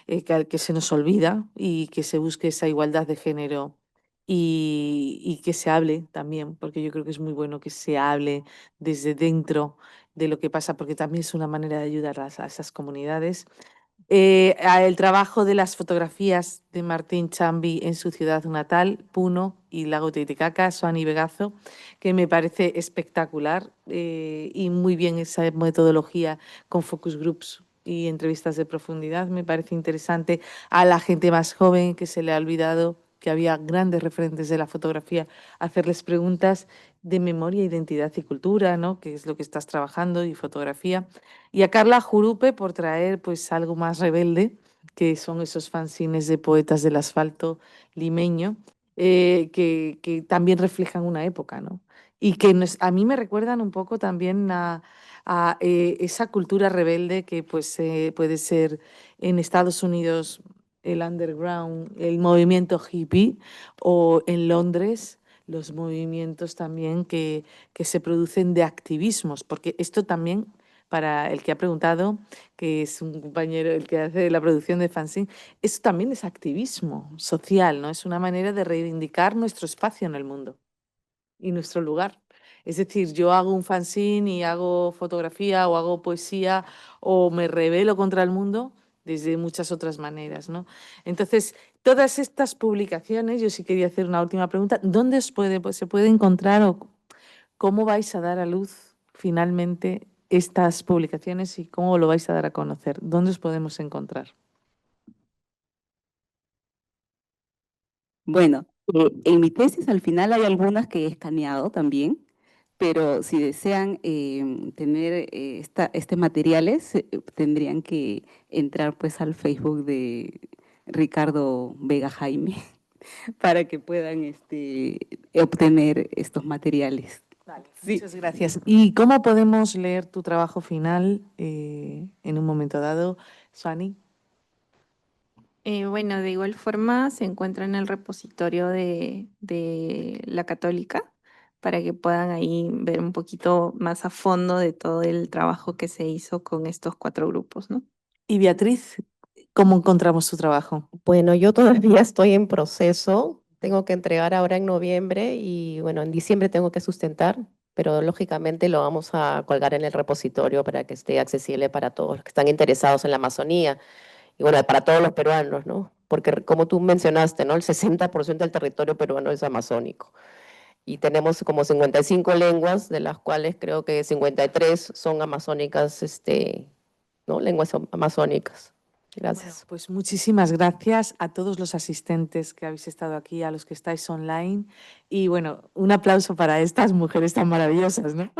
que se nos olvida y que se busque esa igualdad de género y que se hable también, porque yo creo que es muy bueno que se hable desde dentro de lo que pasa, porque también es una manera de ayudar a esas comunidades. El trabajo de las fotografías de Martín Chambi en su ciudad natal, Puno y Lago Titicaca, Suani Vegazo, que me parece espectacular y muy bien esa metodología con focus groups y entrevistas de profundidad. Me parece interesante a la gente más joven que se le ha olvidado que había grandes referentes de la fotografía, hacerles preguntas de memoria, identidad y cultura, ¿no? Que es lo que estás trabajando, y fotografía. Y a Carla Jurupe por traer pues algo más rebelde, que son esos fanzines de poetas del asfalto limeño, que también reflejan una época, ¿no? y que a mí me recuerdan un poco también a esa cultura rebelde que pues puede ser en Estados Unidos el underground, el movimiento hippie, o en Londres los movimientos también que se producen de activismos, porque esto también, para el que ha preguntado, que es un compañero el que hace la producción de fanzine, eso también es activismo social, ¿no? Es una manera de reivindicar nuestro espacio en el mundo y nuestro lugar. Es decir, yo hago un fanzine y hago fotografía o hago poesía o me rebelo contra el mundo desde muchas otras maneras, ¿no? Entonces, todas estas publicaciones, yo sí quería hacer una última pregunta, ¿dónde se puede encontrar o cómo vais a dar a luz finalmente estas publicaciones y cómo lo vais a dar a conocer? ¿Dónde os podemos encontrar? Bueno, en mi tesis al final hay algunas que he escaneado también, pero si desean tener este materiales, tendrían que entrar pues al Facebook de Ricardo Vega Jaime para que puedan obtener estos materiales. Vale, Sí. muchas gracias. ¿Y cómo podemos leer tu trabajo final en un momento dado, Suani? Bueno, de igual forma se encuentra en el repositorio de la Católica para que puedan ahí ver un poquito más a fondo de todo el trabajo que se hizo con estos 4 grupos, ¿no? Y Beatriz, ¿cómo encontramos tu trabajo? Bueno, yo todavía estoy en proceso. Tengo que entregar ahora en noviembre y bueno, en diciembre tengo que sustentar, pero lógicamente lo vamos a colgar en el repositorio para que esté accesible para todos los que están interesados en la Amazonía y bueno, para todos los peruanos, ¿no? Porque como tú mencionaste, ¿no? El 60% del territorio peruano es amazónico y tenemos como 55 lenguas, de las cuales creo que 53 son amazónicas, ¿no? Lenguas amazónicas. Bueno, Gracias. pues muchísimas gracias a todos los asistentes que habéis estado aquí, a los que estáis online. Y bueno, un aplauso para estas mujeres tan maravillosas, ¿no?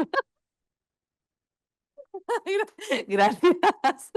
Gracias.